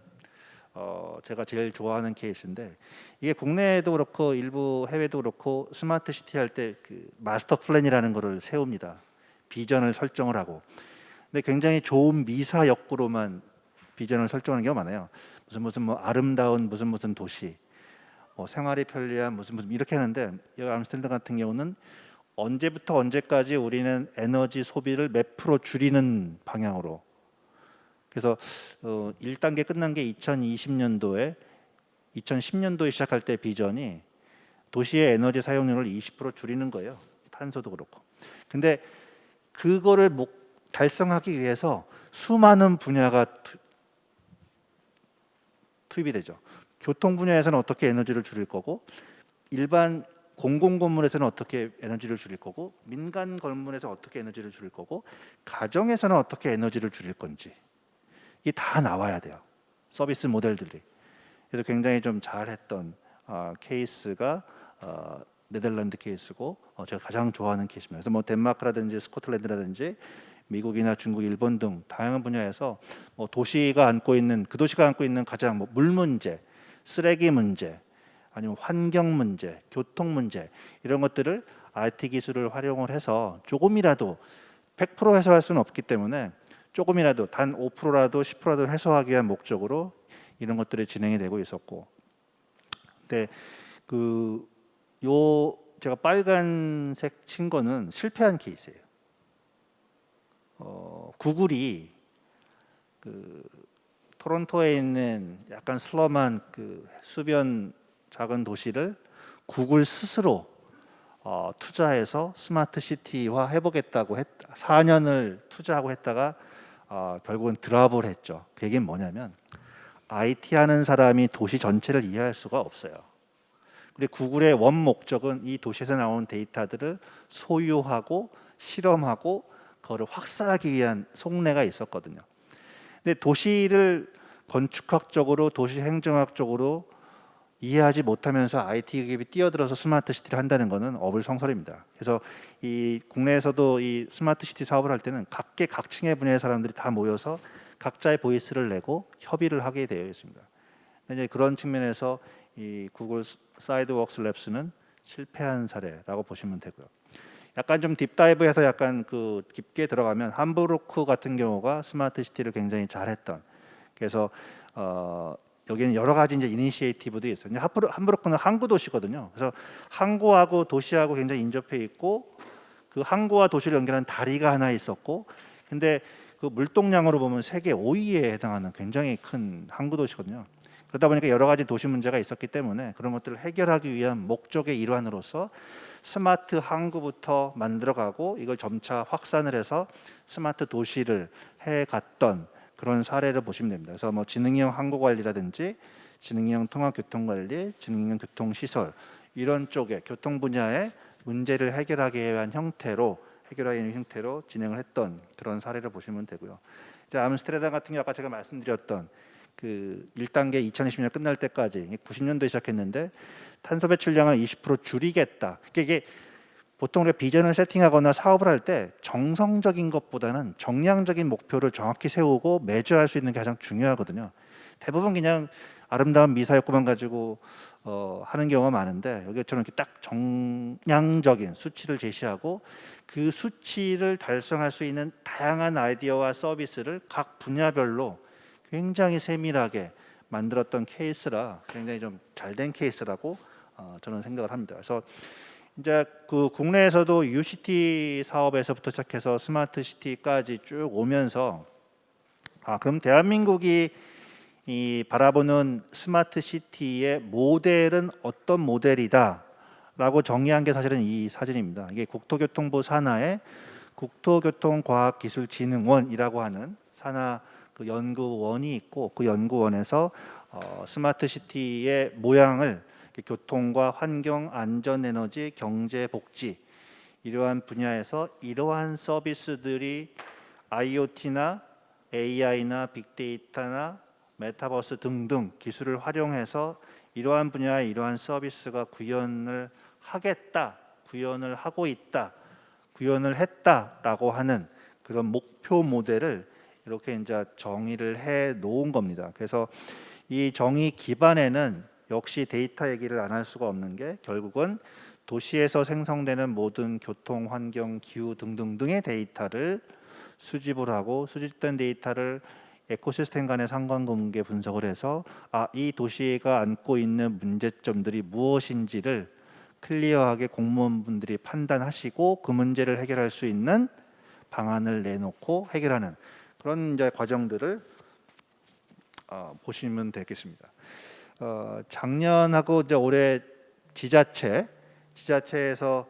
제가 제일 좋아하는 케이스인데, 이게 국내에도 그렇고 일부 해외도 그렇고 스마트 시티 할 때 그 마스터 플랜이라는 거를 세웁니다. 비전을 설정을 하고. 근데 굉장히 좋은 미사 역구로만 비전을 설정하는 경우가 많아요. 무슨 뭐 아름다운 무슨 도시, 생활이 편리한 무슨 이렇게 하는데, 여기 암스테르담 같은 경우는 언제부터 언제까지 우리는 에너지 소비를 몇 프로 줄이는 방향으로. 그래서 1단계 끝난 게 2020년도에 2010년도에 시작할 때 비전이 도시의 에너지 사용량을 20% 줄이는 거예요. 탄소도 그렇고. 근데 그거를 달성하기 위해서 수많은 분야가 투입이 되죠. 교통 분야에서는 어떻게 에너지를 줄일 거고, 일반 공공 건물에서는 어떻게 에너지를 줄일 거고, 민간 건물에서 어떻게 에너지를 줄일 거고, 가정에서는 어떻게 에너지를 줄일 건지, 이게 다 나와야 돼요. 서비스 모델들이. 그래서 굉장히 좀 잘했던 케이스가 네덜란드 케이스고, 제가 가장 좋아하는 케이스입니다. 그래서 뭐 덴마크라든지 스코틀랜드라든지 미국이나 중국, 일본 등 다양한 분야에서 뭐 도시가 안고 있는 가장 뭐 물 문제, 쓰레기 문제, 아니면 환경 문제, 교통 문제, 이런 것들을 IT 기술을 활용을 해서 조금이라도 100% 해소할 수는 없기 때문에 조금이라도 단 5%라도 10%라도 해소하기 위한 목적으로 이런 것들이 진행이 되고 있었고, 근데 제가 빨간색 친 거는 실패한 케이스예요. 구글이 그 토론토에 있는 약간 슬럼한 그 수변 작은 도시를 구글 스스로 투자해서 스마트 시티화 해보겠다고 4년을 투자하고 했다가 결국은 드랍을 했죠. 그게 뭐냐면, IT 하는 사람이 도시 전체를 이해할 수가 없어요. 우리 구글의 원 목적은 이 도시에서 나온 데이터들을 소유하고 실험하고 그거를 확산하기 위한 속내가 있었거든요. 근데 도시를 건축학적으로 도시 행정학적으로 이해하지 못하면서 IT 기업이 뛰어들어서 스마트 시티를 한다는 것은 어불성설입니다. 그래서 이 국내에서도 이 스마트 시티 사업을 할 때는 각계각층의 분야의 사람들이 다 모여서 각자의 보이스를 내고 협의를 하게 되어 있습니다. 이제 그런 측면에서 이 구글 사이드웍스 랩스는 실패한 사례라고 보시면 되고요. 약간 좀 딥다이브해서 약간 그 깊게 들어가면 함부르크 같은 경우가 스마트 시티를 굉장히 잘했던, 그래서 여기는 여러 가지 이제 이니시에이티브도 있어요. 함부르크는 항구 도시거든요. 그래서 항구하고 도시하고 굉장히 인접해 있고 그 항구와 도시를 연결하는 다리가 하나 있었고, 근데 그 물동량으로 보면 세계 5위에 해당하는 굉장히 큰 항구 도시거든요. 그러다 보니까 여러 가지 도시 문제가 있었기 때문에 그런 것들을 해결하기 위한 목적의 일환으로서 스마트 항구부터 만들어가고 이걸 점차 확산을 해서 스마트 도시를 해갔던 그런 사례를 보시면 됩니다. 그래서 뭐 지능형 항구 관리라든지 지능형 통합 교통 관리, 지능형 교통 시설 이런 쪽에 교통 분야의 문제를 해결하기 위한 형태로 진행을 했던 그런 사례를 보시면 되고요. 이제 암스테르담 같은 경우 아까 제가 말씀드렸던 그 1단계 2020년 끝날 때까지 90년도에 시작했는데 탄소 배출량을 20% 줄이겠다. 이게 보통 우리가 비전을 세팅하거나 사업을 할 때 정성적인 것보다는 정량적인 목표를 정확히 세우고 매주할 수 있는 게 가장 중요하거든요. 대부분 그냥 아름다운 미사여구만 가지고 하는 경우가 많은데 여기처럼 이렇게 딱 정량적인 수치를 제시하고 그 수치를 달성할 수 있는 다양한 아이디어와 서비스를 각 분야별로 굉장히 세밀하게 만들었던 케이스라 굉장히 좀 잘된 케이스라고 저는 생각을 합니다. 그래서 이제 그 국내에서도 UCT 사업에서부터 시작해서 스마트 시티까지 쭉 오면서 그럼 대한민국이 이 바라보는 스마트 시티의 모델은 어떤 모델이다라고 정의한 게 사실은 이 사진입니다. 이게 국토교통부 산하의 국토교통과학기술진흥원이라고 하는 산하 그 연구원이 있고 그 연구원에서 스마트 시티의 모양을 교통과 환경, 안전, 에너지, 경제, 복지 이러한 분야에서 이러한 서비스들이 IoT나 AI나 빅데이터나 메타버스 등등 기술을 활용해서 이러한 분야에 이러한 서비스가 구현을 하겠다, 구현을 하고 있다, 구현을 했다라고 하는 그런 목표 모델을 이렇게 이제 정의를 해 놓은 겁니다. 그래서 이 정의 기반에는 역시 데이터 얘기를 안 할 수가 없는 게 결국은 도시에서 생성되는 모든 교통, 환경, 기후 등등등의 데이터를 수집을 하고 수집된 데이터를 에코시스템 간의 상관관계 분석을 해서 이 도시가 안고 있는 문제점들이 무엇인지를 클리어하게 공무원분들이 판단하시고 그 문제를 해결할 수 있는 방안을 내놓고 해결하는 그런 이제 과정들을 보시면 되겠습니다. 작년하고 이제 올해 지자체에서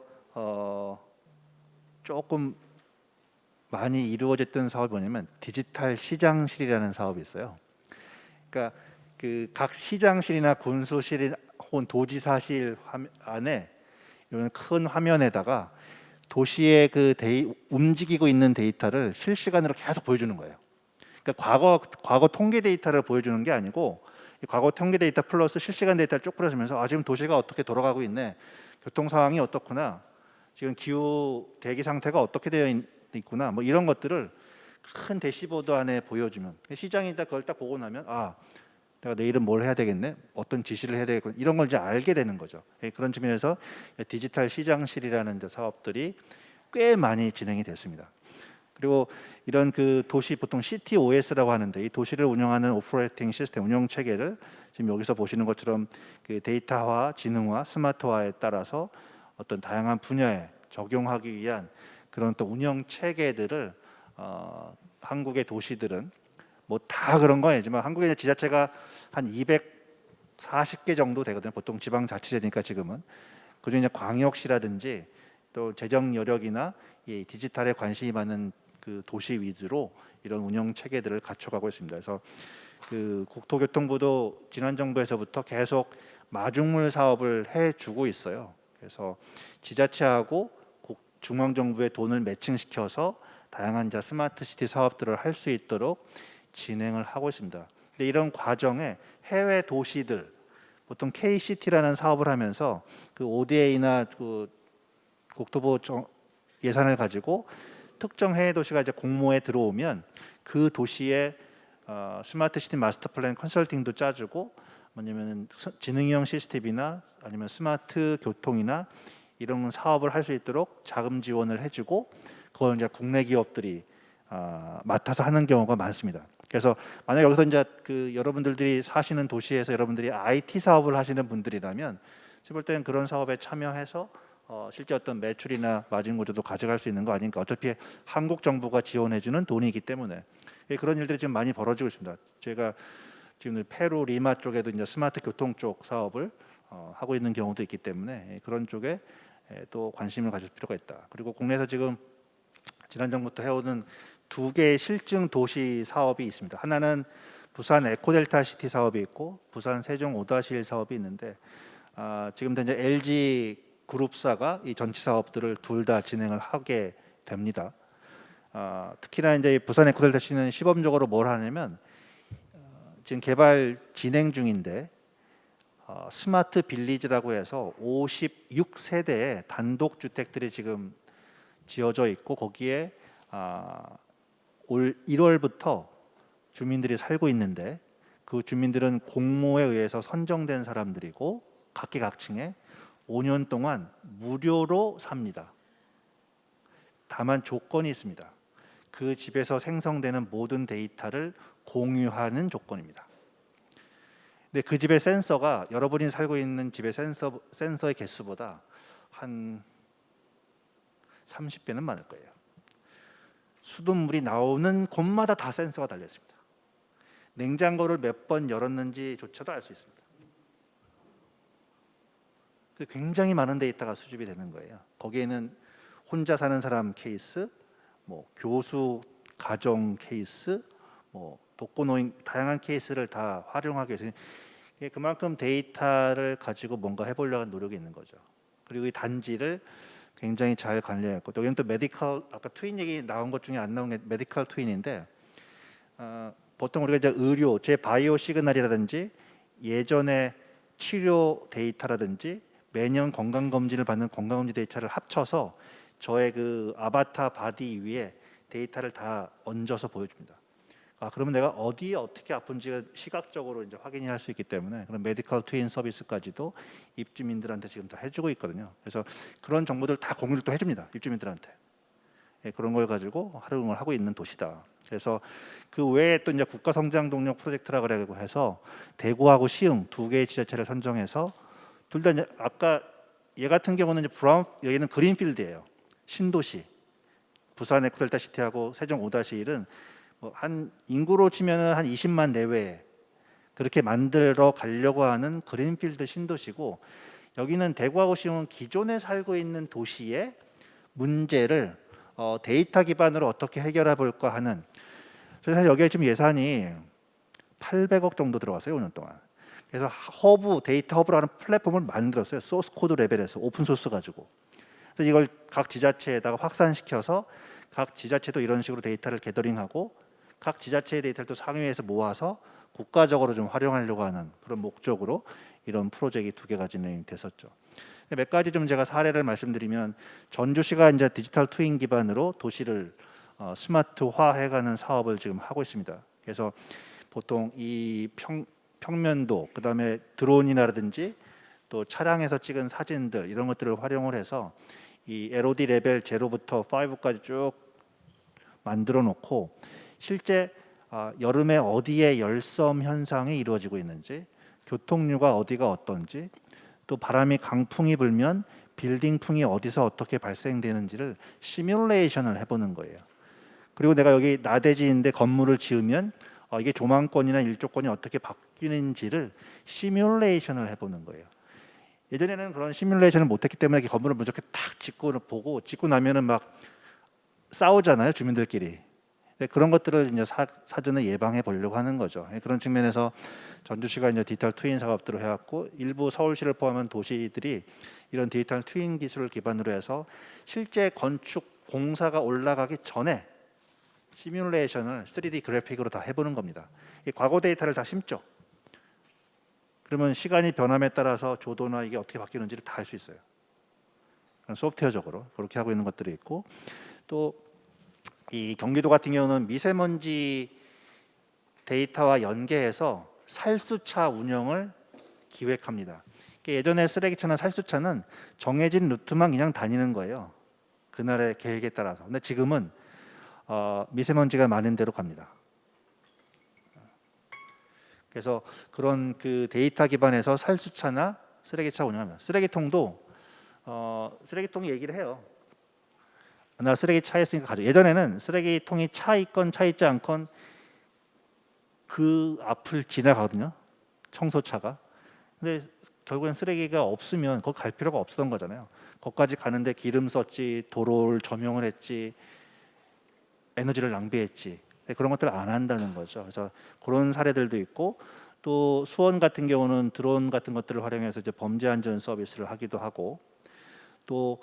조금 많이 이루어졌던 사업이 뭐냐면 디지털 시장실이라는 사업이 있어요. 그러니까 그 각 시장실이나 군수실 혹은 도지사실 안에 이런 큰 화면에다가 도시의 그 움직이고 있는 데이터를 실시간으로 계속 보여주는 거예요. 그러니까 과거 통계 데이터를 보여주는 게 아니고 과거 통계 데이터 플러스 실시간 데이터를 쭉 뿌려주면서 지금 도시가 어떻게 돌아가고 있네, 교통 상황이 어떻구나, 지금 기후 대기 상태가 어떻게 되어 있구나, 뭐 이런 것들을 큰 대시보드 안에 보여주면 시장이 그걸 딱 보고 나면 내가 내일은 뭘 해야 되겠네, 어떤 지시를 해야 되겠구나, 이런 걸 이제 알게 되는 거죠. 그런 측면에서 디지털 시장실이라는 사업들이 꽤 많이 진행이 됐습니다. 그리고 이런 그 도시 보통 CTOS라고 하는데 이 도시를 운영하는 오퍼레이팅 시스템 운영 체계를 지금 여기서 보시는 것처럼 그 데이터화, 지능화, 스마트화에 따라서 어떤 다양한 분야에 적용하기 위한 그런 또 운영 체계들을 한국의 도시들은 뭐 다 그런 건 아니지만 한국의 지자체가 한 240개 정도 되거든요. 보통 지방자치제니까 지금은 그중에 광역시라든지 또 재정 여력이나 이 디지털에 관심이 많은 그 도시 위주로 이런 운영 체계들을 갖춰가고 있습니다. 그래서 그 국토교통부도 지난 정부에서부터 계속 마중물 사업을 해주고 있어요. 그래서 지자체하고 중앙정부의 돈을 매칭시켜서 다양한 이제 스마트 시티 사업들을 할 수 있도록 진행을 하고 있습니다. 근데 이런 과정에 해외 도시들 보통 K시티라는 사업을 하면서 그 ODA나 그 국토부 예산을 가지고 특정 해외 도시가 이제 공모에 들어오면 그 도시의 스마트 시티 마스터 플랜 컨설팅도 짜주고 뭐냐면 지능형 시스템이나 아니면 스마트 교통이나 이런 사업을 할 수 있도록 자금 지원을 해주고 그걸 이제 국내 기업들이 맡아서 하는 경우가 많습니다. 그래서 만약 여기서 이제 그 여러분들이 사시는 도시에서 여러분들이 IT 사업을 하시는 분들이라면 제가 볼 때는 그런 사업에 참여해서 실제 어떤 매출이나 마진 구조도 가져갈 수 있는 거 아닌가. 어차피 한국 정부가 지원해주는 돈이기 때문에 그런 일들이 지금 많이 벌어지고 있습니다. 제가 지금 페루 리마 쪽에도 이제 스마트 교통 쪽 사업을 하고 있는 경우도 있기 때문에 그런 쪽에 또 관심을 가질 필요가 있다. 그리고 국내에서 지금 지난 정부부터 해오는 두 개의 실증 도시 사업이 있습니다. 하나는 부산 에코델타 시티 사업이 있고 부산 세종 5-1 사업이 있는데 지금 현재 LG 그룹사가 이 전체 사업들을 둘 다 진행을 하게 됩니다. 특히나 이제 부산 에코델타 시는 시범적으로 뭘 하냐면 지금 개발 진행 중인데 스마트 빌리지라고 해서 56세대의 단독 주택들이 지금 지어져 있고 거기에 올 1월부터 주민들이 살고 있는데 그 주민들은 공모에 의해서 선정된 사람들이고 각계각층에 5년 동안 무료로 삽니다. 다만 조건이 있습니다. 그 집에서 생성되는 모든 데이터를 공유하는 조건입니다. 근데 그 집의 센서가 여러분이 살고 있는 집의 센서의 개수보다 한 30배는 많을 거예요. 수돗물이 나오는 곳마다 다 센서가 달려 있습니다. 냉장고를 몇 번 열었는지조차도 알 수 있습니다. 굉장히 많은 데이터가 수집이 되는 거예요. 거기에는 혼자 사는 사람 케이스, 뭐 교수 가정 케이스, 뭐 독거노인 다양한 케이스를 다 활용하기 위해서 그만큼 데이터를 가지고 뭔가 해보려는 노력이 있는 거죠. 그리고 이 단지를 굉장히 잘 관리했고 여기는 또 메디컬 아까 트윈 얘기 나온 것 중에 안 나온 게 메디컬 트윈인데 보통 우리가 이제 의료 제 바이오 시그널이라든지 예전에 치료 데이터라든지 매년 건강 검진을 받는 건강 검진 데이터를 합쳐서 저의 그 아바타 바디 위에 데이터를 다 얹어서 보여줍니다. 그러면 내가 어디에 어떻게 아픈지 시각적으로 이제 확인이 할 수 있기 때문에 그런 메디컬 트윈 서비스까지도 입주민들한테 지금 다 해주고 있거든요. 그래서 그런 정보들 다 공유를 또 해줍니다. 입주민들한테. 그런 걸 가지고 활용을 하고 있는 도시다. 그래서 그 외에 또 이제 국가 성장 동력 프로젝트라 그래고 해서 대구하고 시흥 두 개의 지자체를 선정해서 둘 다 이제 아까 얘 같은 경우는 이제 여기는 그린필드예요. 신도시. 부산 에코델타 시티하고 세종 5-1은 한 인구로 치면은 한 20만 내외에 그렇게 만들어 가려고 하는 그린필드 신도시고 여기는 대구하고 시흥은 기존에 살고 있는 도시의 문제를 데이터 기반으로 어떻게 해결해 볼까 하는 그래서 사실 여기에 지금 예산이 800억 정도 들어갔어요 5년 동안. 그래서 데이터 허브라는 플랫폼을 만들었어요. 소스 코드 레벨에서 오픈 소스 가지고. 그래서 이걸 각 지자체에다가 확산시켜서 각 지자체도 이런 식으로 데이터를 게더링하고 각 지자체의 데이터를 또 상위에서 모아서 국가적으로 좀 활용하려고 하는 그런 목적으로 이런 프로젝트 두 개가 진행됐었죠. 몇 가지 좀 제가 사례를 말씀드리면 전주시가 이제 디지털 트윈 기반으로 도시를 스마트화해가는 사업을 지금 하고 있습니다. 그래서 보통 이 평면도 그다음에 드론이라든지 또 차량에서 찍은 사진들 이런 것들을 활용을 해서 이 LOD 레벨 0부터 5까지 쭉 만들어 놓고 실제 여름에 어디에 열섬 현상이 이루어지고 있는지 교통류가 어디가 어떤지 또 바람이 강풍이 불면 빌딩풍이 어디서 어떻게 발생되는지를 시뮬레이션을 해보는 거예요. 그리고 내가 여기 나대지인데 건물을 지으면 이게 조망권이나 일조권이 어떻게 바뀌는지를 시뮬레이션을 해보는 거예요. 예전에는 그런 시뮬레이션을 못했기 때문에 건물을 무조건 탁 짓고 보고 짓고 나면은 막 싸우잖아요 주민들끼리. 그런 것들을 이제 사전에 예방해 보려고 하는 거죠. 그런 측면에서 전주시가 이제 디지털 트윈 사업들을 해왔고 일부 서울시를 포함한 도시들이 이런 디지털 트윈 기술을 기반으로 해서 실제 건축 공사가 올라가기 전에 시뮬레이션을 3D 그래픽으로 다 해보는 겁니다. 이 과거 데이터를 다 심죠. 그러면 시간이 변함에 따라서 조도나 이게 어떻게 바뀌는지를 다 알 수 있어요. 소프트웨어적으로 그렇게 하고 있는 것들이 있고, 또 이 경기도 같은 경우는 미세먼지 데이터와 연계해서 살수차 운영을 기획합니다. 예전에 쓰레기차나 살수차는 정해진 루트만 그냥 다니는 거예요. 그날의 계획에 따라서. 근데 지금은 미세먼지가 많은 대로 갑니다. 그래서 그런 그 데이터 기반에서 살수차나 쓰레기차 운영합니다. 쓰레기통도 쓰레기통이 얘기를 해요. 나 쓰레기 차에 있으니까 가져. 예전에는 쓰레기통이 차 있건 차 있지 않건 그 앞을 지나가거든요. 청소차가. 근데 결국엔 쓰레기가 없으면 거기 갈 필요가 없었던 거잖아요. 거기까지 가는데 기름 썼지, 도로를 점용을 했지, 에너지를 낭비했지. 그런 것들을 안 한다는 거죠. 그래서 그런 사례들도 있고, 또 수원 같은 경우는 드론 같은 것들을 활용해서 이제 범죄 안전 서비스를 하기도 하고, 또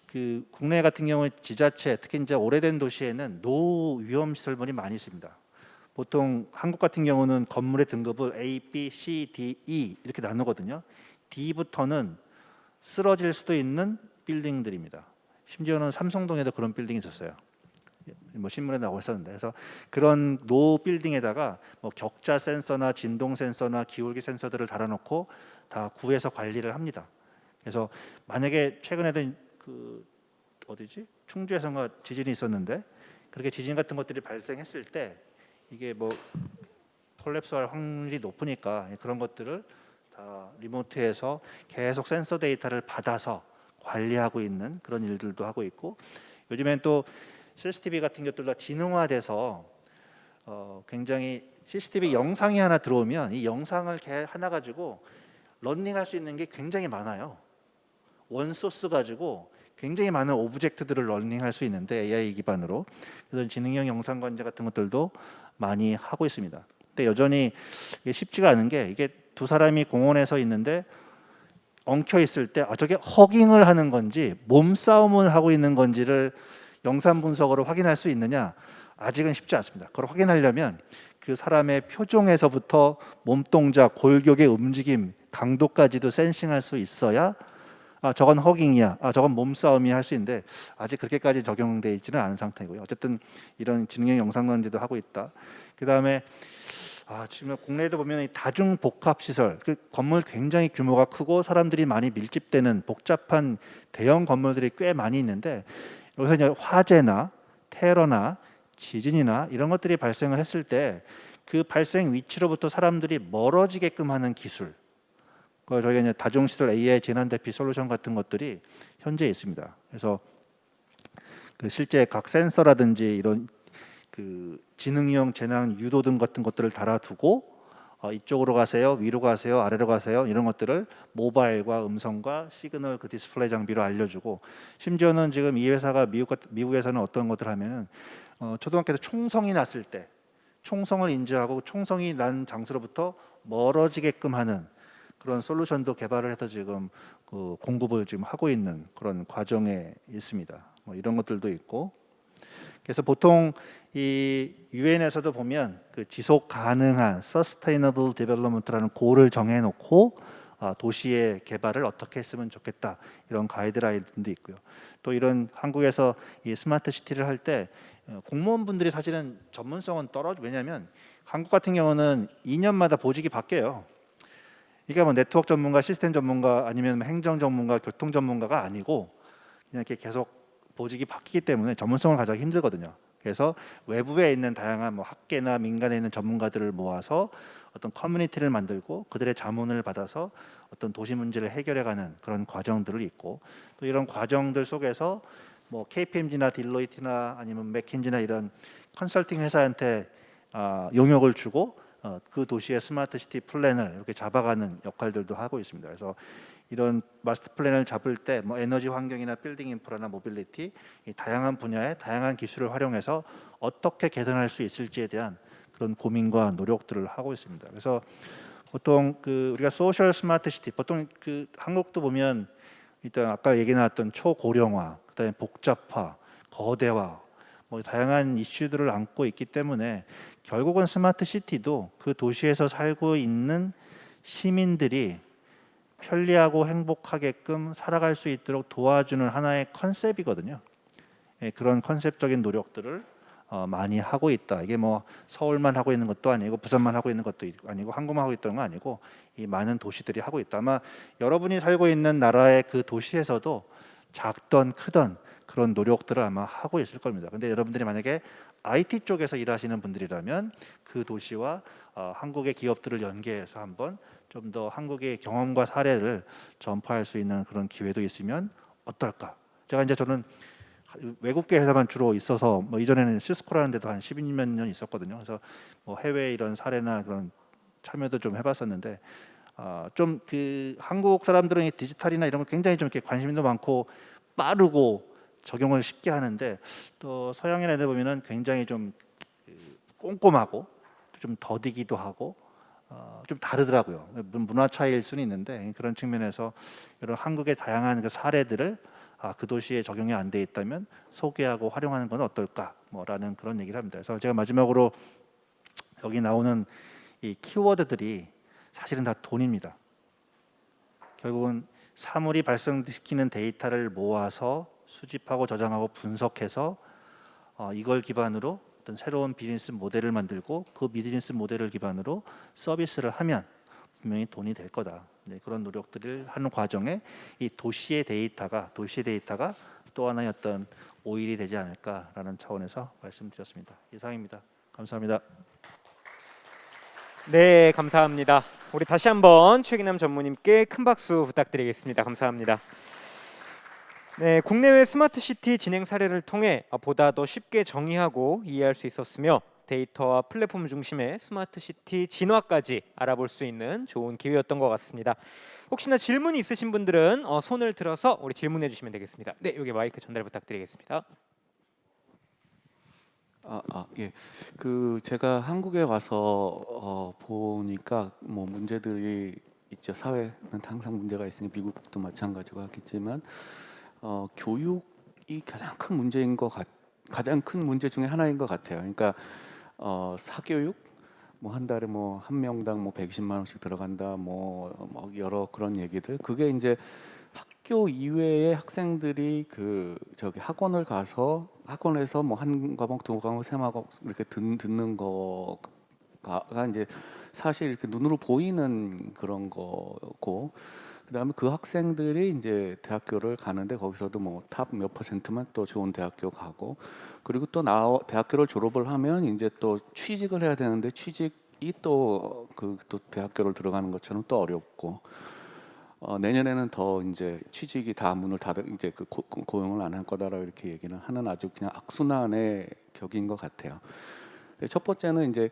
그 국내 같은 경우에 지자체, 특히 이제 오래된 도시에는 노 위험 시설물이 많이 있습니다. 보통 한국 같은 경우는 건물의 등급을 A, B, C, D, E 이렇게 나누거든요. D부터는 쓰러질 수도 있는 빌딩들입니다. 심지어는 삼성동에도 그런 빌딩이 있었어요. 뭐 신문에 나오고 있었는데, 그래서 그런 노 빌딩에다가 뭐 격자 센서나 진동 센서나 기울기 센서들을 달아놓고 다 구해서 관리를 합니다. 그래서 만약에 최근에도 그 어디지 충주에선가 지진이 있었는데, 그렇게 지진 같은 것들이 발생했을 때 이게 뭐 콜랩스할 확률이 높으니까 그런 것들을 다 리모트에서 계속 센서 데이터를 받아서 관리하고 있는 그런 일들도 하고 있고, 요즘엔 또 CCTV 같은 것들 다 지능화돼서 굉장히 CCTV 영상이 하나 들어오면 이 영상을 하나 가지고 런닝할 수 있는 게 굉장히 많아요. 원소스 가지고 굉장히 많은 오브젝트들을 런닝할 수 있는데 AI 기반으로, 그래서 지능형 영상 관제 같은 것들도 많이 하고 있습니다. 근데 여전히 이게 쉽지가 않은 게, 이게 두 사람이 공원에서 있는데 엉켜 있을 때 저게 허깅을 하는 건지 몸싸움을 하고 있는 건지를 영상 분석으로 확인할 수 있느냐, 아직은 쉽지 않습니다. 그걸 확인하려면 그 사람의 표정에서부터 몸동작, 골격의 움직임, 강도까지도 센싱할 수 있어야 저건 허깅이야, 저건 몸싸움이야 할 수 있는데, 아직 그렇게까지 적용되어 있지는 않은 상태고요. 어쨌든 이런 지능형 영상 관제도 하고 있다. 그 다음에 지금 국내에도 보면 이 다중 복합 시설, 그 건물 굉장히 규모가 크고 사람들이 많이 밀집되는 복잡한 대형 건물들이 꽤 많이 있는데, 여기서 이제 화재나 테러나 지진이나 이런 것들이 발생을 했을 때 그 발생 위치로부터 사람들이 멀어지게끔 하는 기술, 저희가 이제 다중시설 AI 재난 대피 솔루션 같은 것들이 현재 있습니다. 그래서 그 실제 각 센서라든지 이런 그 지능형 재난 유도등 같은 것들을 달아두고 이쪽으로 가세요, 위로 가세요, 아래로 가세요, 이런 것들을 모바일과 음성과 시그널 그 디스플레이 장비로 알려주고, 심지어는 지금 이 회사가 미국에서는 어떤 것들을 하면은 초등학교에서 총성이 났을 때 총성을 인지하고 총성이 난 장소로부터 멀어지게끔 하는 그런 솔루션도 개발을 해서 지금 그 공급을 지금 하고 있는 그런 과정에 있습니다. 뭐 이런 것들도 있고, 그래서 보통 이 유엔에서도 보면 그 지속 가능한 Sustainable Development라는 고를 정해놓고 도시의 개발을 어떻게 했으면 좋겠다, 이런 가이드라인도 있고요. 또 이런 한국에서 이 스마트 시티를 할 때 공무원분들이 사실은 전문성은 왜냐하면 한국 같은 경우는 2년마다 보직이 바뀌어요. 이게 뭐 네트워크 전문가, 시스템 전문가, 아니면 행정 전문가, 교통 전문가가 아니고 그냥 이렇게 계속 보직이 바뀌기 때문에 전문성을 가져가기 힘들거든요. 그래서 외부에 있는 다양한 뭐 학계나 민간에 있는 전문가들을 모아서 어떤 커뮤니티를 만들고 그들의 자문을 받아서 어떤 도시 문제를 해결해가는 그런 과정들을 있고, 또 이런 과정들 속에서 뭐 KPMG나 딜로이트나 아니면 맥킨지나 이런 컨설팅 회사한테 용역을 주고 그 도시의 스마트 시티 플랜을 이렇게 잡아가는 역할들도 하고 있습니다. 그래서 이런 마스터 플랜을 잡을 때 뭐 에너지 환경이나 빌딩 인프라나 모빌리티 이 다양한 분야의 다양한 기술을 활용해서 어떻게 개선할 수 있을지에 대한 그런 고민과 노력들을 하고 있습니다. 그래서 보통 그 우리가 소셜 스마트 시티 보통 그 한국도 보면 일단 아까 얘기 나왔던 초고령화, 그다음에 복잡화, 거대화 뭐 다양한 이슈들을 안고 있기 때문에 결국은 스마트 시티도 그 도시에서 살고 있는 시민들이 편리하고 행복하게끔 살아갈 수 있도록 도와주는 하나의 컨셉이거든요. 예, 그런 컨셉적인 노력들을 많이 하고 있다. 이게 뭐 서울만 하고 있는 것도 아니고 부산만 하고 있는 것도 아니고 한국만 하고 있던 건 아니고 이 많은 도시들이 하고 있다. 아마 여러분이 살고 있는 나라의 그 도시에서도 작던 크던 그런 노력들을 아마 하고 있을 겁니다. 근데 여러분들이 만약에 IT 쪽에서 일하시는 분들이라면 그 도시와 한국의 기업들을 연계해서 한번 좀 더 한국의 경험과 사례를 전파할 수 있는 그런 기회도 있으면 어떨까? 제가 이제 저는 외국계 회사만 주로 있어서 뭐 이전에는 시스코라는 데도 한 12몇 년 있었거든요. 그래서 뭐 해외 이런 사례나 그런 참여도 좀 해봤었는데 좀 그 한국 사람들은 이 디지털이나 이런 거 굉장히 좀 이렇게 관심도 많고 빠르고 적용을 쉽게 하는데 또 서양인 애들 보면은 굉장히 좀 꼼꼼하고 좀 더디기도 하고 좀 다르더라고요. 문화 차이일 수는 있는데 그런 측면에서 이런 한국의 다양한 그 사례들을 그 도시에 적용이 안 돼 있다면 소개하고 활용하는 건 어떨까? 뭐라는 그런 얘기를 합니다. 그래서 제가 마지막으로 여기 나오는 이 키워드들이 사실은 다 돈입니다. 결국은 사물이 발생시키는 데이터를 모아서 수집하고 저장하고 분석해서 이걸 기반으로 어떤 새로운 비즈니스 모델을 만들고 그 비즈니스 모델을 기반으로 서비스를 하면 분명히 돈이 될 거다. 네, 그런 노력들을 하는 과정에 이 도시의 데이터가 또 하나의 어떤 오일이 되지 않을까라는 차원에서 말씀드렸습니다. 이상입니다. 감사합니다. 네, 감사합니다. 우리 다시 한번 최기남 전무님께 큰 박수 부탁드리겠습니다. 감사합니다. 네, 국내외 스마트 시티 진행 사례를 통해 보다 더 쉽게 정의하고 이해할 수 있었으며 데이터와 플랫폼 중심의 스마트 시티 진화까지 알아볼 수 있는 좋은 기회였던 것 같습니다. 혹시나 질문이 있으신 분들은 손을 들어서 우리 질문해 주시면 되겠습니다. 네, 여기 마이크 전달 부탁드리겠습니다. 예. 그 제가 한국에 와서 보니까 뭐 문제들이 있죠. 사회는 항상 문제가 있으니 미국도 마찬가지고 하겠지만 교육이 가장 큰 문제 중에 하나인 것 같아요. 그러니까 사교육 뭐 한 달에 뭐 한 명당 뭐 120만 원씩 들어간다 뭐 여러 그런 얘기들 그게 이제 학교 이외의 학생들이 그 저기 학원을 가서 학원에서 뭐 한 과목 두 과목 세 과목 이렇게 듣는 거가 이제 사실 이렇게 눈으로 보이는 그런 거고 그다음에 그 학생들이 이제 대학교를 가는데 거기서도 뭐 탑 몇 퍼센트만 또 좋은 대학교 가고 그리고 또 대학교를 졸업을 하면 이제 또 취직을 해야 되는데 취직이 또 대학교를 들어가는 것처럼 또 어렵고 내년에는 더 이제 취직이 다 문을 닫아 이제 고용을 안 할 거다라고 이렇게 얘기는 하는 아주 그냥 악순환의 격인 것 같아요. 첫 번째는 이제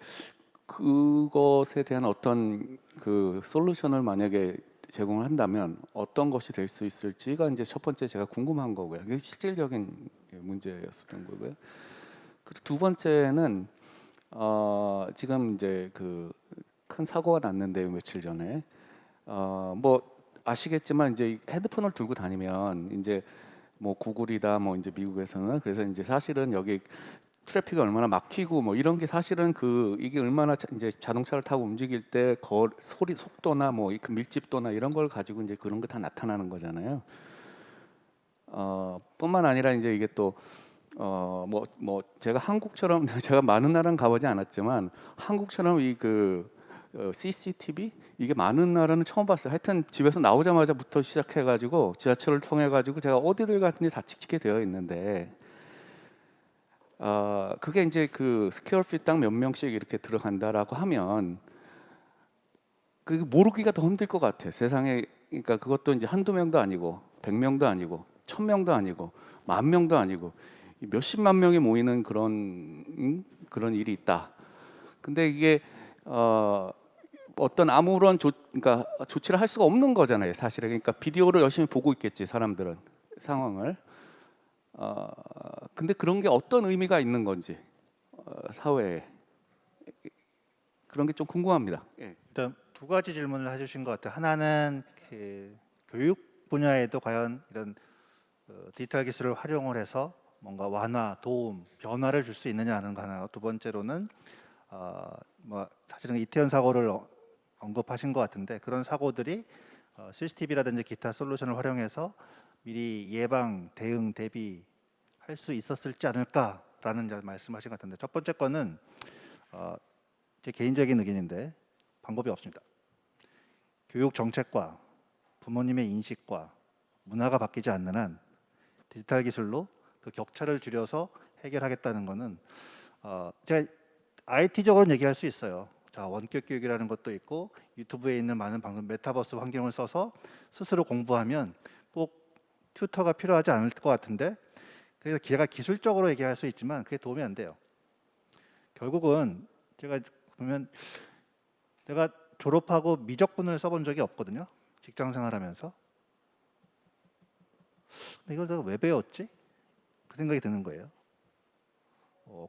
그것에 대한 어떤 그 솔루션을 만약에 제공을 한다면 어떤 것이 될 수 있을지가 이제 첫 번째 제가 궁금한 거고요. 그게 실질적인 문제였었던 거고요. 그리고 두 번째는 지금 이제 그 큰 사고가 났는데 며칠 전에 뭐 아시겠지만 이제 헤드폰을 들고 다니면 이제 뭐 구글이다 뭐 이제 미국에서는 그래서 이제 사실은 여기 트래픽이 얼마나 막히고 뭐 이런 게 사실은 이게 얼마나 이제 자동차를 타고 움직일 때 소리 속도나 뭐 그 밀집도나 이런 걸 가지고 이제 그런 거 다 나타나는 거잖아요. 뿐만 아니라 이제 이게 또 뭐 제가 한국처럼 제가 많은 나라는 가보지 않았지만 한국처럼 CCTV 이게 많은 나라는 처음 봤어요. 하여튼 집에서 나오자마자부터 시작해가지고 지하철을 통해가지고 제가 어디들 갔든지 다 찍히게 되어 있는데 그게 이제 그 스퀘어핏당 몇 명씩 이렇게 들어간다라고 하면 그 모르기가 더 힘들 것 같아. 세상에 그러니까 그것도 이제 한두 명도 아니고 100명도 아니고 1000명도 아니고 10,000명도 아니고 몇십만 명이 모이는 그런 일이 있다. 근데 이게 어떤 아무런 그러니까 조치를 할 수가 없는 거잖아요, 사실은. 그러니까 비디오를 열심히 보고 있겠지, 사람들은 상황을. 근데 그런 게 어떤 의미가 있는 건지 사회에 그런 게 좀 궁금합니다. 예. 일단 두 가지 질문을 해주신 것 같아요. 하나는 그 교육 분야에도 과연 이런 디지털 기술을 활용을 해서 뭔가 완화, 도움, 변화를 줄 수 있느냐 하는 거 하나. 두 번째로는 뭐 사실은 이태원 사고를 언급하신 것 같은데 그런 사고들이 CCTV라든지 기타 솔루션을 활용해서 미리 예방, 대응, 대비할 수 있었을지 않을까라는 이제 말씀하신 것 같은데 첫 번째 거는 제 개인적인 의견인데 방법이 없습니다. 교육 정책과 부모님의 인식과 문화가 바뀌지 않는 한 디지털 기술로 그 격차를 줄여서 해결하겠다는 거는 제가 IT적으로는 얘기할 수 있어요. 자, 원격 교육이라는 것도 있고 유튜브에 있는 많은 방송 메타버스 환경을 써서 스스로 공부하면 꼭 튜터가 필요하지 않을 것 같은데 그래서 제가 기술적으로 얘기할 수 있지만 그게 도움이 안 돼요. 결국은 제가 보면 내가 졸업하고 미적분을 써본 적이 없거든요. 직장 생활하면서. 근데 이걸 내가 왜 배웠지? 그 생각이 드는 거예요.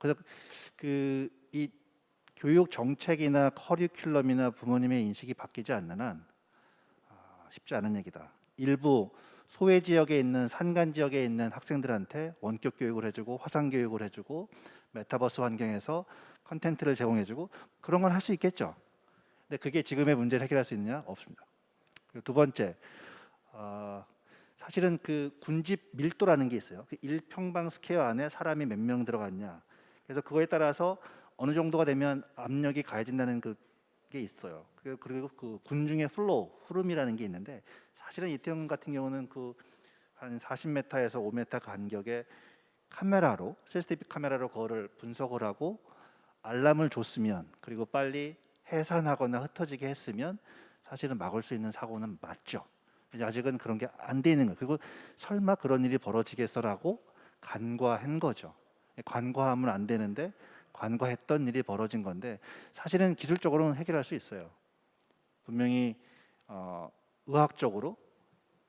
그래서 이 교육 정책이나 커리큘럼이나 부모님의 인식이 바뀌지 않는 한 쉽지 않은 얘기다. 일부 소외 지역에 있는 산간 지역에 있는 학생들한테 원격 교육을 해주고 화상 교육을 해주고 메타버스 환경에서 컨텐츠를 제공해주고 그런 건 할 수 있겠죠. 근데 그게 지금의 문제를 해결할 수 있느냐? 없습니다. 그리고 두 번째, 사실은 그 군집 밀도라는 게 있어요. 그 1평방 스퀘어 안에 사람이 몇 명 들어갔냐. 그래서 그거에 따라서 어느 정도가 되면 압력이 가해진다는 그게 있어요. 그리고 그 군중의 플로우, 흐름이라는 게 있는데 사실은 이태원 같은 경우는 그 한 40m에서 5m 간격의 카메라로 CCTV 카메라로 그거를 분석을 하고 알람을 줬으면 그리고 빨리 해산하거나 흩어지게 했으면 사실은 막을 수 있는 사고는 맞죠. 근데 아직은 그런 게 안 돼 있는 거예요. 그리고 설마 그런 일이 벌어지겠어라고 간과한 거죠. 간과하면 안 되는데 간과했던 일이 벌어진 건데 사실은 기술적으로는 해결할 수 있어요. 분명히 의학적으로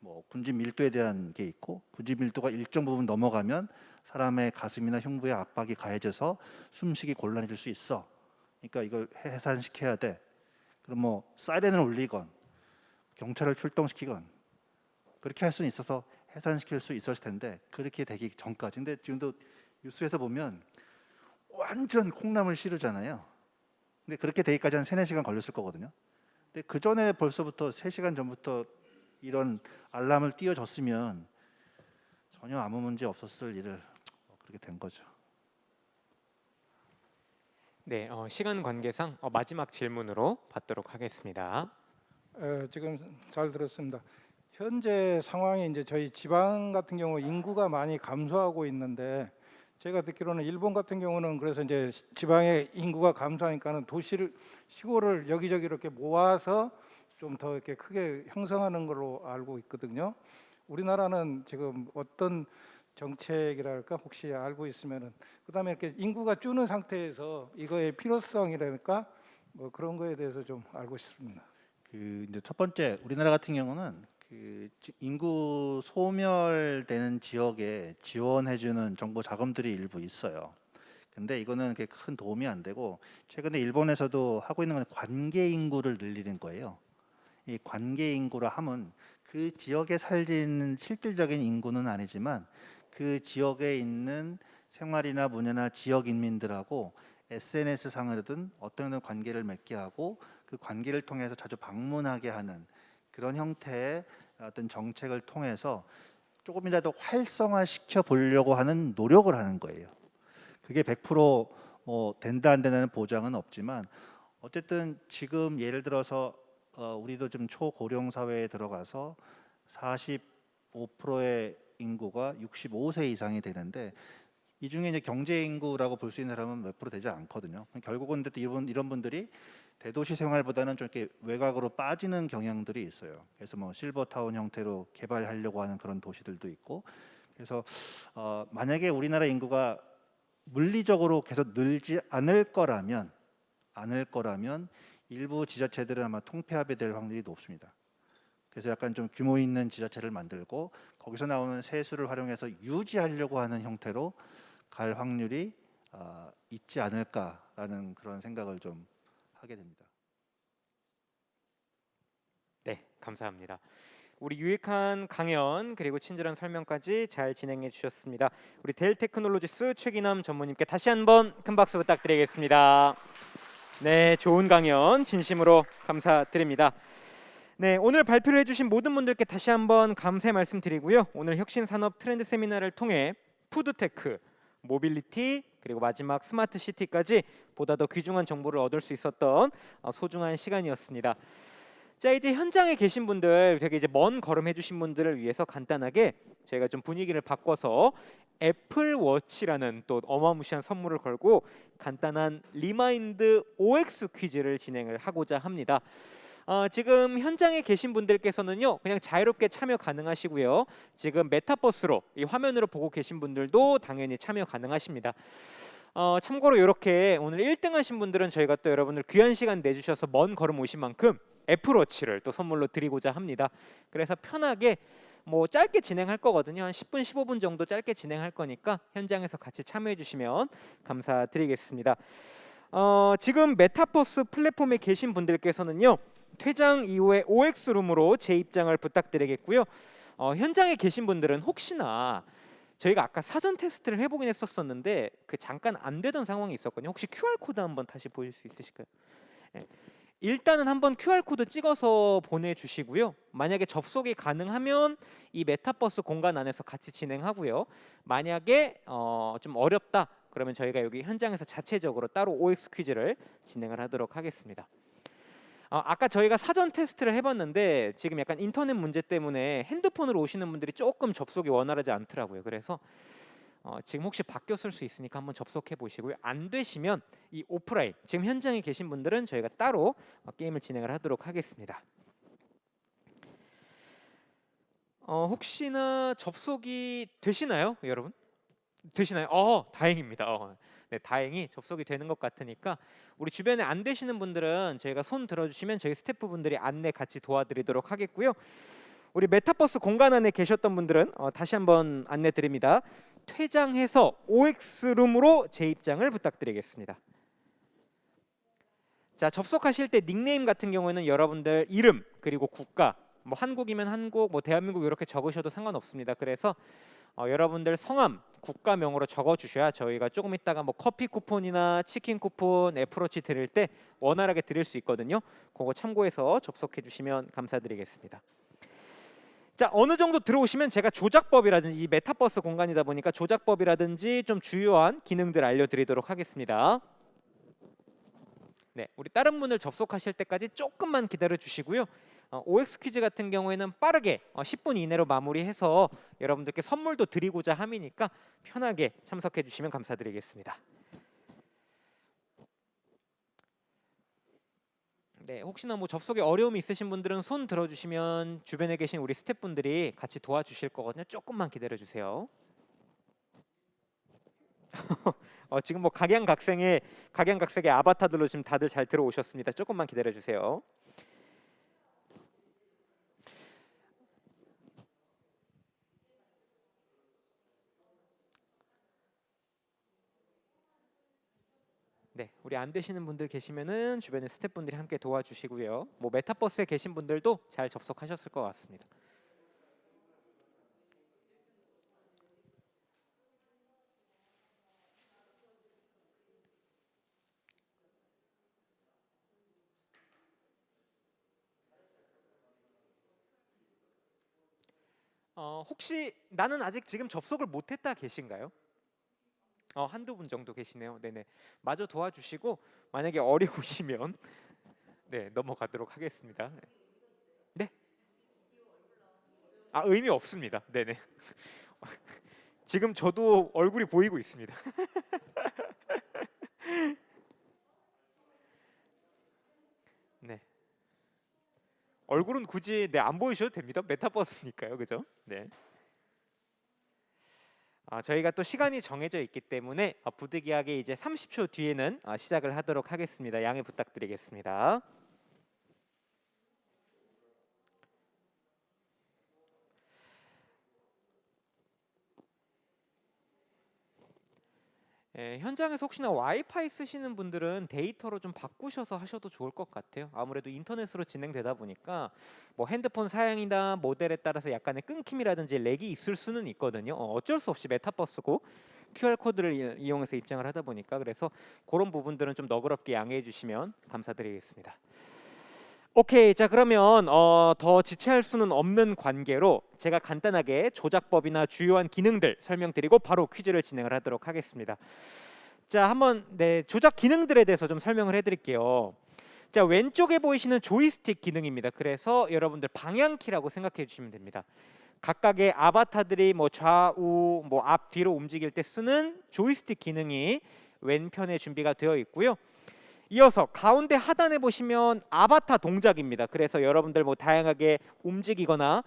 뭐 군집 밀도에 대한 게 있고 군집 밀도가 일정 부분 넘어가면 사람의 가슴이나 흉부에 압박이 가해져서 숨쉬기 곤란해질 수 있어. 그러니까 이걸 해산시켜야 돼. 그럼 뭐 사이렌을 울리건 경찰을 출동시키건 그렇게 할 수는 있어서 해산시킬 수 있었을 텐데 그렇게 되기 전까지. 근데 지금도 뉴스에서 보면 완전 콩나물 시루잖아요. 근데 그렇게 되기까지 한 3-4시간 걸렸을 거거든요. 근데 그 전에 벌써부터 3시간 전부터 이런 알람을 띄워줬으면 전혀 아무 문제 없었을 일을 그렇게 된 거죠. 네, 시간 관계상 마지막 질문으로 받도록 하겠습니다. 지금 잘 들었습니다. 현재 상황이 이제 저희 지방 같은 경우 인구가 많이 감소하고 있는데 제가 듣기로는 일본 같은 경우는 그래서 이제 지방의 인구가 감소하니까는 도시를 시골을 여기저기 이렇게 모아서 좀 더 이렇게 크게 형성하는 걸로 알고 있거든요. 우리나라는 지금 어떤 정책이랄까 혹시 알고 있으면은 그다음에 이렇게 인구가 줄는 상태에서 이거의 필요성이랄까 뭐 그런 거에 대해서 좀 알고 싶습니다. 이제 첫 번째 우리나라 같은 경우는 인구 소멸되는 지역에 지원해주는 정부 자금들이 일부 있어요. 근데 이거는 그렇게 큰 도움이 안 되고 최근에 일본에서도 하고 있는 건 관계 인구를 늘리는 거예요. 이 관계 인구라 함은 그 지역에 살리는 실질적인 인구는 아니지만 그 지역에 있는 생활이나 문화나 지역 인민들하고 SNS 상으로든 어떤 관계를 맺게 하고 그 관계를 통해서 자주 방문하게 하는 그런 형태의 어떤 정책을 통해서 조금이라도 활성화시켜 보려고 하는 노력을 하는 거예요. 그게 100%뭐 된다 안 된다는 보장은 없지만 어쨌든 지금 예를 들어서 우리도 좀 초고령 사회에 들어가서 45%의 인구가 65세 이상이 되는데 이 중에 이제 경제 인구라고 볼 수 있는 사람은 몇 프로 되지 않거든요. 결국은 근데 이런 분들이 대도시 생활보다는 좀 이렇게 외곽으로 빠지는 경향들이 있어요. 그래서 뭐 실버타운 형태로 개발하려고 하는 그런 도시들도 있고. 그래서 만약에 우리나라 인구가 물리적으로 계속 늘지 않을 거라면 일부 지자체들은 아마 통폐합이 될 확률이 높습니다. 그래서 약간 좀 규모 있는 지자체를 만들고 거기서 나오는 세수를 활용해서 유지하려고 하는 형태로 갈 확률이 있지 않을까라는 그런 생각을 좀 하게 됩니다. 네, 감사합니다. 우리 유익한 강연 그리고 친절한 설명까지 잘 진행해 주셨습니다. 우리 델 테크놀로지스 최기남 전무님께 다시 한번 큰 박수 부탁드리겠습니다. 네, 좋은 강연 진심으로 감사드립니다. 네, 오늘 발표를 해주신 모든 분들께 다시 한번 감사의 말씀드리고요. 오늘 혁신산업 트렌드 세미나를 통해 푸드테크, 모빌리티 그리고 마지막 스마트 시티까지 보다 더 귀중한 정보를 얻을 수 있었던 소중한 시간이었습니다. 자, 이제 현장에 계신 분들, 되게 이제 먼 걸음 해주신 분들을 위해서 간단하게 저희가 좀 분위기를 바꿔서 애플워치라는 또 어마무시한 선물을 걸고 간단한 리마인드 OX 퀴즈를 진행을 하고자 합니다. 지금 현장에 계신 분들께서는요, 그냥 자유롭게 참여 가능하시고요. 지금 메타버스로 이 화면으로 보고 계신 분들도 당연히 참여 가능하십니다. 참고로 이렇게 오늘 1등 하신 분들은 저희가 또 여러분들 귀한 시간 내주셔서 먼 걸음 오신 만큼 애플워치를 또 선물로 드리고자 합니다. 그래서 편하게 뭐 짧게 진행할 거거든요. 한 10분, 15분 정도 짧게 진행할 거니까 현장에서 같이 참여해 주시면 감사드리겠습니다. 지금 메타버스 플랫폼에 계신 분들께서는요, 퇴장 이후에 OX룸으로 재입장을 부탁드리겠고요. 현장에 계신 분들은 혹시나 저희가 아까 사전 테스트를 해보긴 했었었는데 그 잠깐 안 되던 상황이 있었거든요. 혹시 QR코드 한번 다시 보일 수 있으실까요? 네. 일단은 한번 QR코드 찍어서 보내주시고요. 만약에 접속이 가능하면 이 메타버스 공간 안에서 같이 진행하고요. 만약에 좀 어렵다 그러면 저희가 여기 현장에서 자체적으로 따로 OX 퀴즈를 진행을 하도록 하겠습니다. 아까 저희가 사전 테스트를 해봤는데 지금 약간 인터넷 문제 때문에 핸드폰으로 오시는 분들이 조금 접속이 원활하지 않더라고요. 그래서 지금 혹시 바뀌었을 수 있으니까 한번 접속해 보시고요. 안 되시면 이 오프라인 지금 현장에 계신 분들은 저희가 따로 게임을 진행을 하도록 하겠습니다. 혹시나 접속이 되시나요, 여러분? 되시나요? 다행입니다. 네, 다행히 접속이 되는 것 같으니까 우리 주변에 안 되시는 분들은 저희가 손 들어주시면 저희 스태프분들이 안내 같이 도와드리도록 하겠고요. 우리 메타버스 공간 안에 계셨던 분들은 다시 한번 안내 드립니다. 퇴장해서 OX룸으로 재입장을 부탁드리겠습니다. 자, 접속하실 때 닉네임 같은 경우에는 여러분들 이름 그리고 국가, 뭐 한국이면 한국, 뭐 대한민국 이렇게 적으셔도 상관없습니다. 그래서 여러분들 성함, 국가명으로 적어주셔야 저희가 조금 있다가 뭐 커피 쿠폰이나 치킨 쿠폰, 애플워치 드릴 때 원활하게 드릴 수 있거든요. 그거 참고해서 접속해 주시면 감사드리겠습니다. 자, 어느 정도 들어오시면 제가 조작법이라든지 이 메타버스 공간이다 보니까 조작법이라든지 좀 주요한 기능들 알려드리도록 하겠습니다. 네, 우리 다른 분들 접속하실 때까지 조금만 기다려 주시고요. OX 퀴즈 같은 경우에는 빠르게 10분 이내로 마무리해서 여러분들께 선물도 드리고자 함이니까 편하게 참석해 주시면 감사드리겠습니다. 네, 혹시나 뭐 접속에 어려움이 있으신 분들은 손 들어주시면 주변에 계신 우리 스태프분들이 같이 도와주실 거거든요. 조금만 기다려 주세요. 지금 뭐 각양각색의 아바타들로 지금 다들 잘 들어오셨습니다. 조금만 기다려 주세요. 네, 우리 안 되시는 분들 계시면은 주변에 스태프분들이 함께 도와주시고요. 뭐 메타버스에 계신 분들도 잘 접속하셨을 것 같습니다. 혹시 나는 아직 지금 접속을 못했다 계신가요? 한두 분 정도 계시네요. 네네. 마저 도와주시고 만약에 어려우시면 네, 넘어가도록 하겠습니다. 네. 의미 없습니다. 네네. 지금 저도 얼굴이 보이고 있습니다. 네. 얼굴은 굳이 안 보이셔도 됩니다. 메타버스니까요, 그죠? 네. 저희가 또 시간이 정해져 있기 때문에 부득이하게 이제 30초 뒤에는 시작을 하도록 하겠습니다. 양해 부탁드리겠습니다. 현장에서 혹시나 와이파이 쓰시는 분들은 데이터로 좀 바꾸셔서 하셔도 좋을 것 같아요. 아무래도 인터넷으로 진행되다 보니까 뭐 핸드폰 사양이나 모델에 따라서 약간의 끊김이라든지 렉이 있을 수는 있거든요. 어쩔 수 없이 메타버스고 QR 코드를 이용해서 입장을 하다 보니까, 그래서 그런 부분들은 좀 너그럽게 양해해 주시면 감사드리겠습니다. 오케이, 자 그러면 더 지체할 수는 없는 관계로 제가 간단하게 조작법이나 주요한 기능들 설명드리고 바로 퀴즈를 진행을 하도록 하겠습니다. 자, 한번 조작 기능들에 대해서 좀 설명을 해드릴게요. 자, 왼쪽에 보이시는 조이스틱 기능입니다. 그래서 여러분들 방향키라고 생각해 주시면 됩니다. 각각의 아바타들이 뭐 좌우, 뭐 앞, 뒤로 움직일 때 쓰는 조이스틱 기능이 왼편에 준비가 되어 있고요. 이어서 가운데 하단에 보시면 아바타 동작입니다. 그래서 여러분들 뭐 다양하게 움직이거나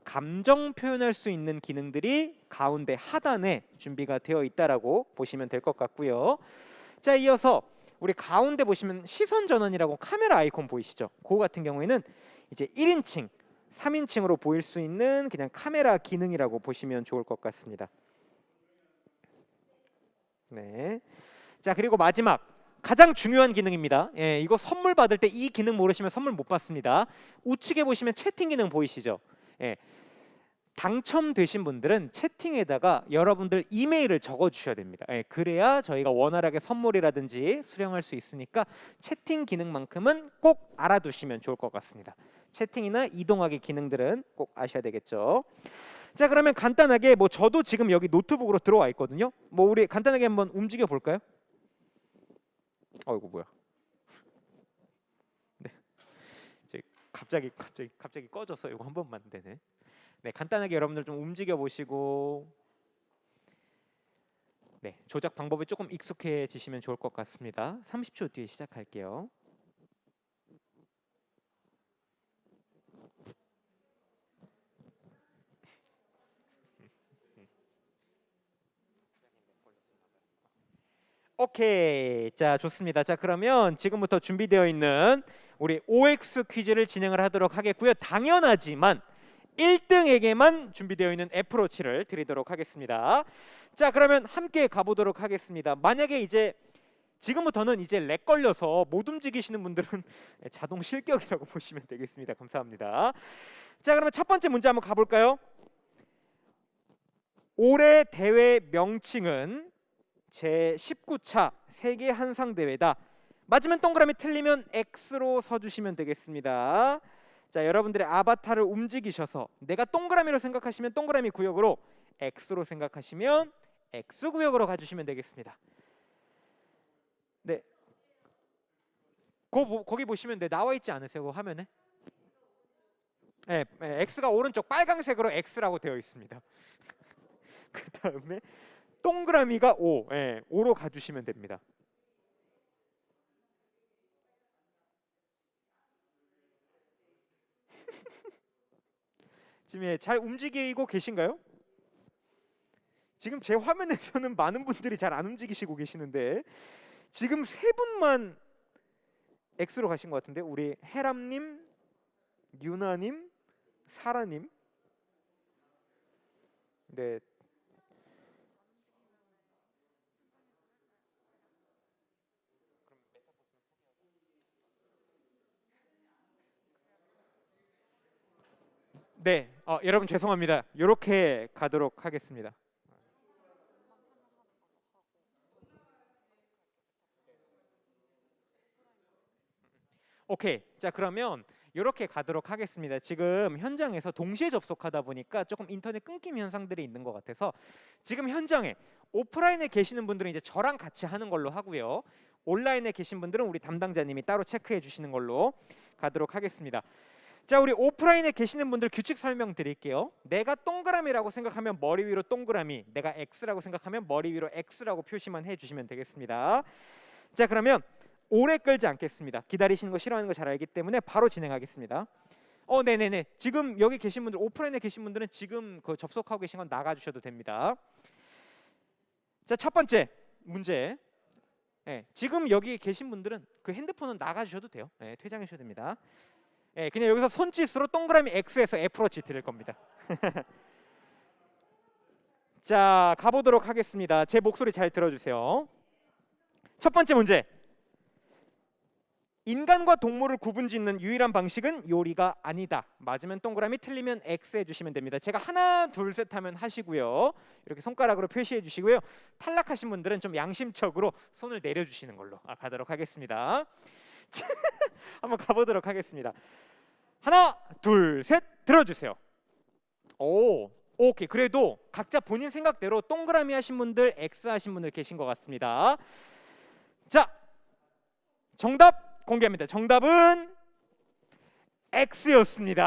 감정 표현할 수 있는 기능들이 가운데 하단에 준비가 되어 있다라고 보시면 될 것 같고요. 자, 이어서 우리 가운데 보시면 시선 전환이라고 카메라 아이콘 보이시죠? 그거 같은 경우에는 이제 1인칭, 3인칭으로 보일 수 있는 그냥 카메라 기능이라고 보시면 좋을 것 같습니다. 네. 자, 그리고 마지막 가장 중요한 기능입니다. 이거 선물 받을 때 이 기능 모르시면 선물 못 받습니다. 우측에 보시면 채팅 기능 보이시죠? 당첨되신 분들은 채팅에다가 여러분들 이메일을 적어 주셔야 됩니다. 그래야 저희가 원활하게 선물이라든지 수령할 수 있으니까 채팅 기능만큼은 꼭 알아두시면 좋을 것 같습니다. 채팅이나 이동하기 기능들은 꼭 아셔야 되겠죠. 자, 그러면 간단하게 뭐 저도 지금 여기 노트북으로 들어와 있거든요. 뭐 우리 간단하게 한번 움직여 볼까요? 이거 뭐야? 네, 갑자기 꺼져서 이거 한 번만 되네. 네, 간단하게 여러분들 좀 움직여 보시고, 네, 조작 방법이 조금 익숙해지시면 좋을 것 같습니다. 30초 뒤에 시작할게요. 오케이, 자 좋습니다. 자 그러면 지금부터 준비되어 있는 우리 OX 퀴즈를 진행을 하도록 하겠고요. 당연하지만 1등에게만 준비되어 있는 애프로치를 드리도록 하겠습니다. 자 그러면 함께 가보도록 하겠습니다. 만약에 이제 지금부터는 이제 렉 걸려서 못 움직이시는 분들은 자동 실격이라고 보시면 되겠습니다. 감사합니다. 자 그러면 첫 번째 문제 한번 가볼까요? 올해 대회 명칭은 제19차 세계 한상 대회다. 맞으면 동그라미, 틀리면 X로 써주시면 되겠습니다. 자, 여러분들의 아바타를 움직이셔서 내가 동그라미로 생각하시면 동그라미 구역으로, X로 생각하시면 X 구역으로 가주시면 되겠습니다. 네, 거기 보시면 나와 있지 않으세요? 그 화면에? 네, X가 오른쪽 빨강색으로 X라고 되어 있습니다. 그 다음에 동그라미가 5, 5로 가주시면 됩니다. 지금 잘 움직이고 계신가요? 지금 제 화면에서는 많은 분들이 잘 안 움직이시고 계시는데 지금 세 분만 X로 가신 것 같은데, 우리 해람님, 유나님, 사라님. 네. 네, 여러분 죄송합니다. 이렇게 가도록 하겠습니다. 오케이, 자 그러면 이렇게 가도록 하겠습니다. 지금 현장에서 동시에 접속하다 보니까 조금 인터넷 끊김 현상들이 있는 것 같아서 지금 현장에 오프라인에 계시는 분들은 이제 저랑 같이 하는 걸로 하고요. 온라인에 계신 분들은 우리 담당자님이 따로 체크해 주시는 걸로 가도록 하겠습니다. 자, 우리 오프라인에 계시는 분들 규칙 설명드릴게요. 내가 동그라미라고 생각하면 머리 위로 동그라미, 내가 X라고 생각하면 머리 위로 X라고 표시만 해주시면 되겠습니다. 자, 그러면 오래 끌지 않겠습니다. 기다리시는 거 싫어하는 거 잘 알기 때문에 바로 진행하겠습니다. 네네네. 지금 여기 계신 분들, 오프라인에 계신 분들은 지금 그 접속하고 계신 건 나가주셔도 됩니다. 자, 첫 번째 문제. 지금 여기 계신 분들은 그 핸드폰은 나가주셔도 돼요. 퇴장해 주셔도 됩니다. 그냥 여기서 손짓으로 동그라미 X에서 애프로치 드릴 겁니다. 자, 가보도록 하겠습니다. 제 목소리 잘 들어주세요. 첫 번째 문제. 인간과 동물을 구분짓는 유일한 방식은 요리가 아니다. 맞으면 동그라미, 틀리면 X 해주시면 됩니다. 제가 하나, 둘, 셋 하면 하시고요. 이렇게 손가락으로 표시해 주시고요. 탈락하신 분들은 좀 양심적으로 손을 내려주시는 걸로 가도록 하겠습니다. 한번 가보도록 하겠습니다. 하나, 둘, 셋 들어주세요. 오케이. 그래도 각자 본인 생각대로 동그라미 하신 분들, X 하신 분들 계신 것 같습니다. 자, 정답 공개합니다. 정답은 X였습니다.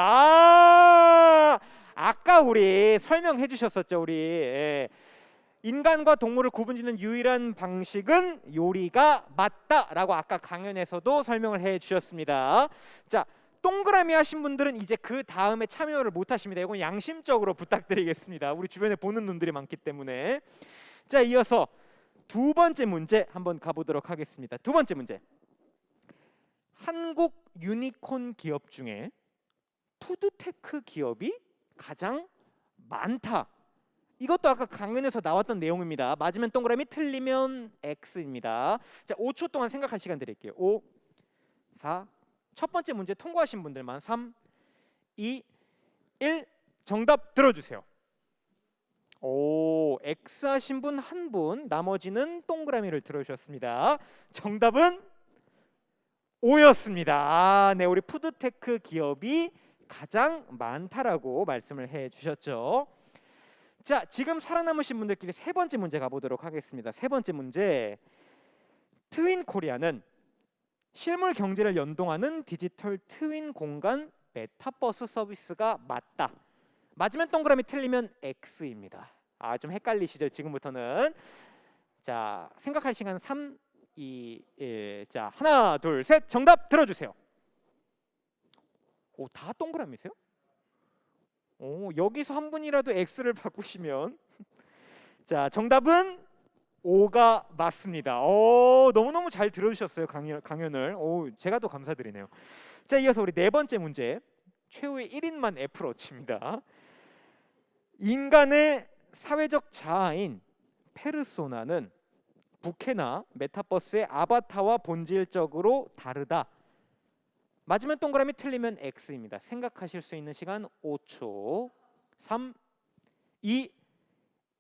아까 우리 설명해 주셨었죠. 우리 인간과 동물을 구분짓는 유일한 방식은 요리가 맞다라고 아까 강연에서도 설명을 해 주셨습니다. 자, 동그라미 하신 분들은 이제 그 다음에 참여를 못 하십니다. 이건 양심적으로 부탁드리겠습니다. 우리 주변에 보는 눈들이 많기 때문에. 자, 이어서 두 번째 문제 한번 가보도록 하겠습니다. 두 번째 문제. 한국 유니콘 기업 중에 푸드테크 기업이 가장 많다. 이것도 아까 강연에서 나왔던 내용입니다. 맞으면 동그라미, 틀리면 X입니다. 자, 5초 동안 생각할 시간 드릴게요. 5, 4. 첫 번째 문제 통과하신 분들만 3, 2, 1. 정답 들어주세요. X 하신 분 한 분, 나머지는 동그라미를 들어주셨습니다. 정답은 O였습니다. 네, 우리 푸드테크 기업이 가장 많다라고 말씀을 해주셨죠. 자, 지금 살아남으신 분들끼리 세 번째 문제 가보도록 하겠습니다. 세 번째 문제. 트윈 코리아는 실물 경제를 연동하는 디지털 트윈 공간 메타버스 서비스가 맞다. 맞으면 동그라미, 틀리면 X입니다. 좀 헷갈리시죠? 지금부터는. 자, 생각할 시간 3, 2, 1. 자, 하나, 둘, 셋. 정답 들어주세요. 다 동그라미세요? 여기서 한 분이라도 X를 바꾸시면 자, 정답은 O가 맞습니다. 너무너무 잘 들어주셨어요. 강연을. 제가 더 감사드리네요. 자, 이어서 우리 네 번째 문제. 최후의 1인만 애플워치입니다. 인간의 사회적 자아인 페르소나는 부캐나 메타버스의 아바타와 본질적으로 다르다. 맞으면 동그라미, 틀리면 X입니다. 생각하실 수 있는 시간 5초. 3, 2,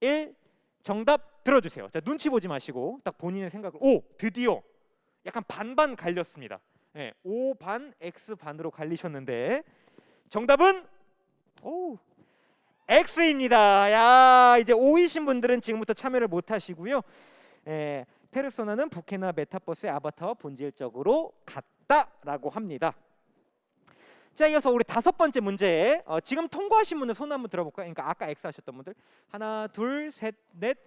1. 정답 들어주세요. 자, 눈치 보지 마시고 딱 본인의 생각을. 드디어 약간 반반 갈렸습니다. 네, O 반, X 반으로 갈리셨는데 정답은 X입니다. 야, 이제 O이신 분들은 지금부터 참여를 못 하시고요. 페르소나는 부캐나 메타버스의 아바타와 본질적으로 같다라고 합니다. 자, 이어서 우리 다섯 번째 문제. 지금 통과하신 분들 손 한번 들어볼까요? 그러니까 아까 X 하셨던 분들. 하나, 둘, 셋, 넷.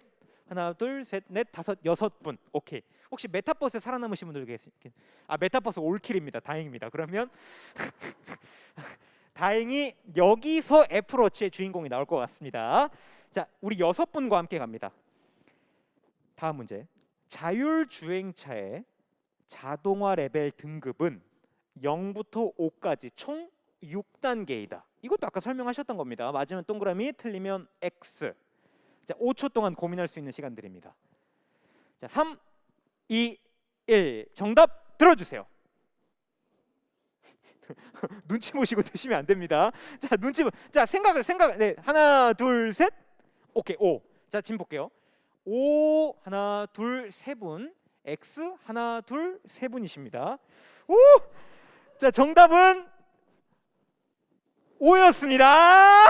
하나, 둘, 셋, 넷, 다섯, 여섯 분. 오케이. 혹시 메타버스에 살아남으신 분들 계세요? 메타버스 올킬입니다. 다행입니다. 그러면 다행히 여기서 애플워치의 주인공이 나올 것 같습니다. 자, 우리 여섯 분과 함께 갑니다. 다음 문제. 자율주행차의 자동화 레벨 등급은 0부터 5까지 총 6단계이다. 이것도 아까 설명하셨던 겁니다. 맞으면 동그라미, 틀리면 X. 자, 5초 동안 고민할 수 있는 시간 드립니다. 자, 3, 2, 1. 정답 들어주세요. 눈치 보시고 드시면 안 됩니다. 자, 생각을. 네, 하나, 둘, 셋. 오케이, 5. 자, 지금 볼게요. 5, 하나, 둘, 세 분. X, 하나, 둘, 세 분이십니다. 자, 정답은 O였습니다.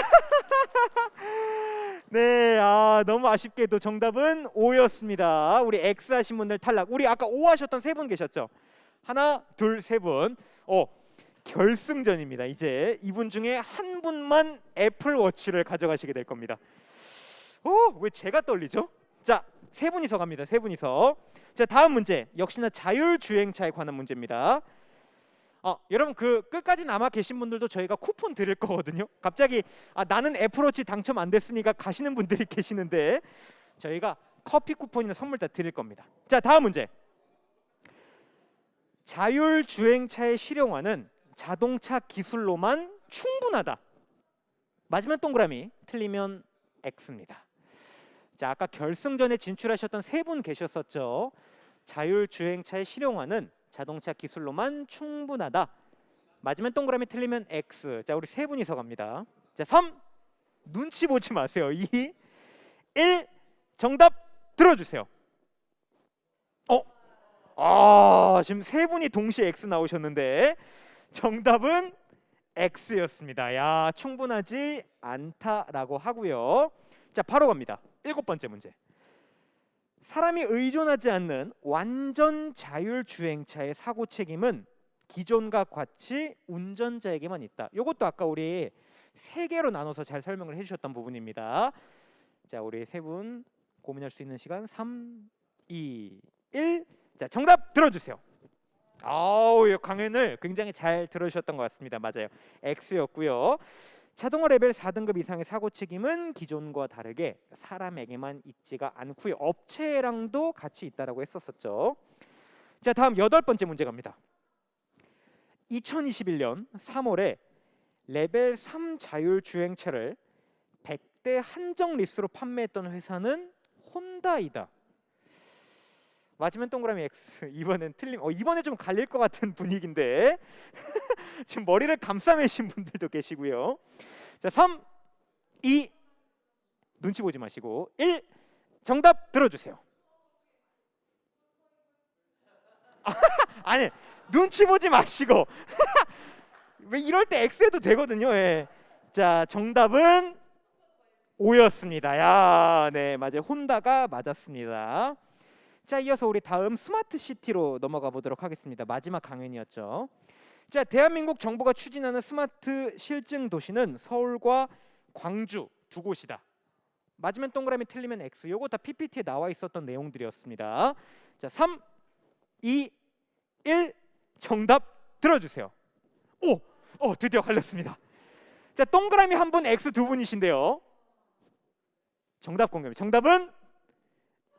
네, 너무 아쉽게도 정답은 O였습니다. 우리 X 하신 분들 탈락. 우리 아까 O 하셨던 세 분 계셨죠? 하나, 둘, 세 분. 결승전입니다. 이제 이분 중에 한 분만 애플워치를 가져가시게 될 겁니다. 왜 제가 떨리죠? 자, 세 분이서 갑니다. 세 분이서. 자, 다음 문제. 역시나 자율주행차에 관한 문제입니다. 여러분 그 끝까지 남아 계신 분들도 저희가 쿠폰 드릴 거거든요. 갑자기 나는 애플워치 당첨 안 됐으니까 가시는 분들이 계시는데 저희가 커피 쿠폰이나 선물 다 드릴 겁니다. 자, 다음 문제. 자율주행차의 실용화는 자동차 기술로만 충분하다. 맞으면 동그라미, 틀리면 X입니다. 자, 아까 결승전에 진출하셨던 세 분 계셨었죠. 자율주행차의 실용화는 자동차 기술로만 충분하다. 맞으면 동그라미, 틀리면 X. 자, 우리 세 분이서 갑니다. 자, 3. 눈치 보지 마세요. 2. 1. 정답 들어주세요. 지금 세 분이 동시에 X 나오셨는데 정답은 X였습니다. 야, 충분하지 않다라고 하고요. 자, 바로 갑니다. 7번째 문제. 사람이 의존하지 않는 완전 자율주행차의 사고 책임은 기존과 같이 운전자에게만 있다. 이것도 아까 우리 세 개로 나눠서 잘 설명을 해주셨던 부분입니다. 자, 우리 세 분 고민할 수 있는 시간 3, 2, 1. 자, 정답 들어주세요. 이 강연을 굉장히 잘 들어주셨던 것 같습니다. 맞아요. X였고요. 자동화 레벨 4등급 이상의 사고 책임은 기존과 다르게 사람에게만 있지가 않고요. 업체랑도 같이 있다라고 했었었죠. 자, 다음 8번째 문제 갑니다. 2021년 3월에 레벨 3 자율주행차를 100대 한정 리스로 판매했던 회사는 혼다이다. 맞으면 동그라미 X. 이번엔 틀림. 이번에 좀 갈릴 것 같은 분위기인데 지금 머리를 감싸매신 분들도 계시고요. 자, 3, 2, 눈치 보지 마시고 1. 정답 들어주세요. 아니, 눈치 보지 마시고 왜 이럴 때 X 해도 되거든요. 예. 자, 정답은 O였습니다. 야, 네, 맞아요. 혼다가 맞았습니다. 자, 이어서 우리 다음 스마트 시티로 넘어가 보도록 하겠습니다. 마지막 강연이었죠. 자, 대한민국 정부가 추진하는 스마트 실증 도시는 서울과 광주 두 곳이다. 맞으면 동그라미, 틀리면 X. 요거 다 PPT에 나와 있었던 내용들이었습니다. 자, 3, 2, 1. 정답 들어주세요. 드디어 갈렸습니다. 자, 동그라미 한 분, X 두 분이신데요. 정답 공개입니다. 정답은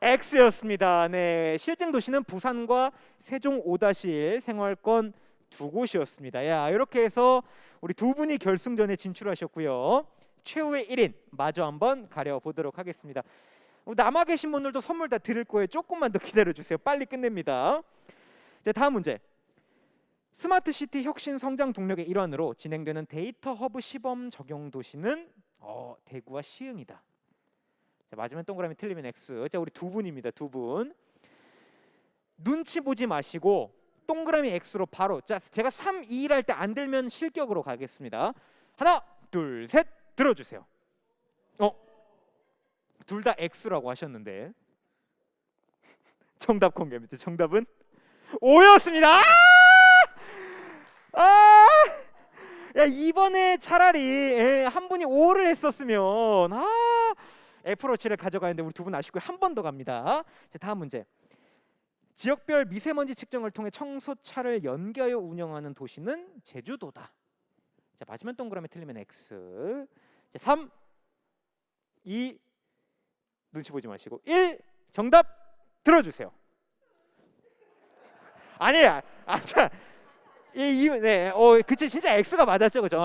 X였습니다. 네, 실증 도시는 부산과 세종 5-1 생활권 두 곳이었습니다. 야, 이렇게 해서 우리 두 분이 결승전에 진출하셨고요. 최후의 1인 마저 한번 가려보도록 하겠습니다. 남아 계신 분들도 선물 다 드릴 거예요. 조금만 더 기다려주세요. 빨리 끝냅니다. 자, 다음 문제. 스마트 시티 혁신 성장 동력의 일환으로 진행되는 데이터 허브 시범 적용 도시는 대구와 시흥이다. 자, 맞으면 동그라미, 틀리면 X. 자, 우리 두 분입니다. 두 분. 눈치 보지 마시고 동그라미 X로 바로. 자, 제가 3, 2, 1 할 때 안 들면 실격으로 가겠습니다. 하나, 둘, 셋 들어주세요. 둘 다 X라고 하셨는데 정답 공개입니다. 정답은 O였습니다. 야, 이번에 차라리 한 분이 O를 했었으면 애플워치를 가져가는데 우리 두 분 아쉽고요. 한 번 더 갑니다. 자, 다음 문제. 지역별 미세먼지 측정을 통해 청소차를 연계하여 운영하는 도시는 제주도다. 자, 맞으면 동그라미, 틀리면 X. 자, 3, 2, 눈치 보지 마시고 1. 정답 들어주세요. 아니야. 자, 그치, 진짜 X가 맞았죠, 그죠?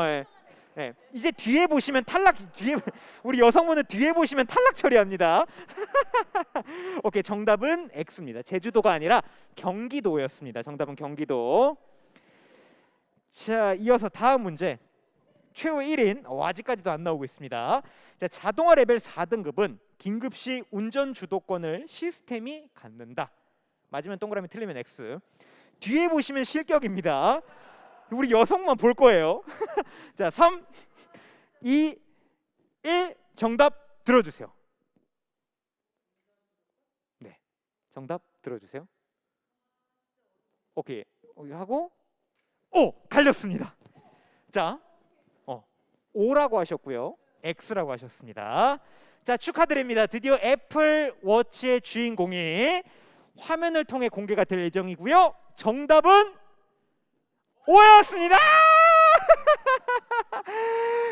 네, 이제 뒤에 보시면 탈락. 우리 여성분은 뒤에 보시면 탈락 처리합니다. 오케이, 정답은 X입니다. 제주도가 아니라 경기도였습니다. 정답은 경기도. 자, 이어서 다음 문제. 최후 1인 아직까지도 안 나오고 있습니다. 자, 자동화 레벨 4등급은 긴급시 운전 주도권을 시스템이 갖는다. 맞으면 동그라미, 틀리면 X. 뒤에 보시면 실격입니다. 우리 여성만 볼 거예요. 자, 3, 2, 1. 정답 들어주세요. 네, 정답 들어주세요. 오케이, 하고 갈렸습니다. 자, O라고 하셨고요. X라고 하셨습니다. 자, 축하드립니다. 드디어 애플 워치의 주인공이 화면을 통해 공개가 될 예정이고요. 정답은 O였습니다.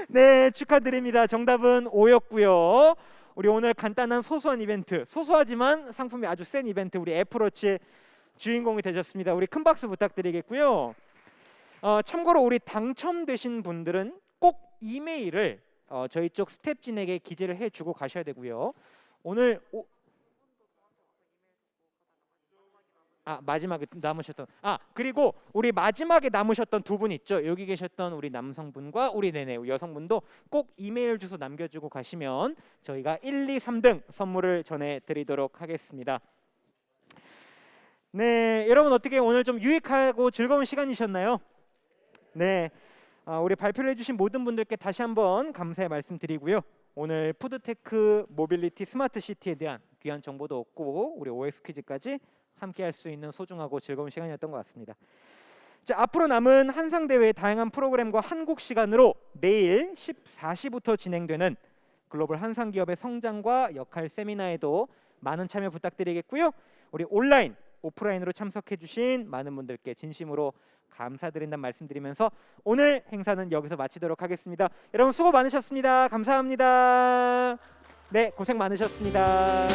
네, 축하드립니다. 정답은 O였고요. 우리 오늘 간단한 소소한 이벤트, 소소하지만 상품이 아주 센 이벤트, 우리 애플워치의 주인공이 되셨습니다. 우리 큰 박수 부탁드리겠고요. 참고로 우리 당첨되신 분들은 꼭 이메일을 저희 쪽 스태프진에게 기재를 해주고 가셔야 되고요. 오늘 마지막에 남으셨던 그리고 우리 마지막에 남으셨던 두 분 있죠. 여기 계셨던 우리 남성분과 우리 여성분도 꼭 이메일 주소 남겨주고 가시면 저희가 1, 2, 3등 선물을 전해드리도록 하겠습니다. 네, 여러분 어떻게 오늘 좀 유익하고 즐거운 시간이셨나요? 네, 우리 발표를 해주신 모든 분들께 다시 한번 감사의 말씀드리고요. 오늘 푸드테크 모빌리티 스마트 시티에 대한 귀한 정보도 얻고 우리 OX 퀴즈까지 함께 할 수 있는 소중하고 즐거운 시간이었던 것 같습니다. 자, 앞으로 남은 한상 대회의 다양한 프로그램과 한국 시간으로 내일 14시부터 진행되는 글로벌 한상 기업의 성장과 역할 세미나에도 많은 참여 부탁드리겠고요. 우리 온라인, 오프라인으로 참석해 주신 많은 분들께 진심으로 감사드린다는 말씀드리면서 오늘 행사는 여기서 마치도록 하겠습니다. 여러분 수고 많으셨습니다. 감사합니다. 네, 고생 많으셨습니다.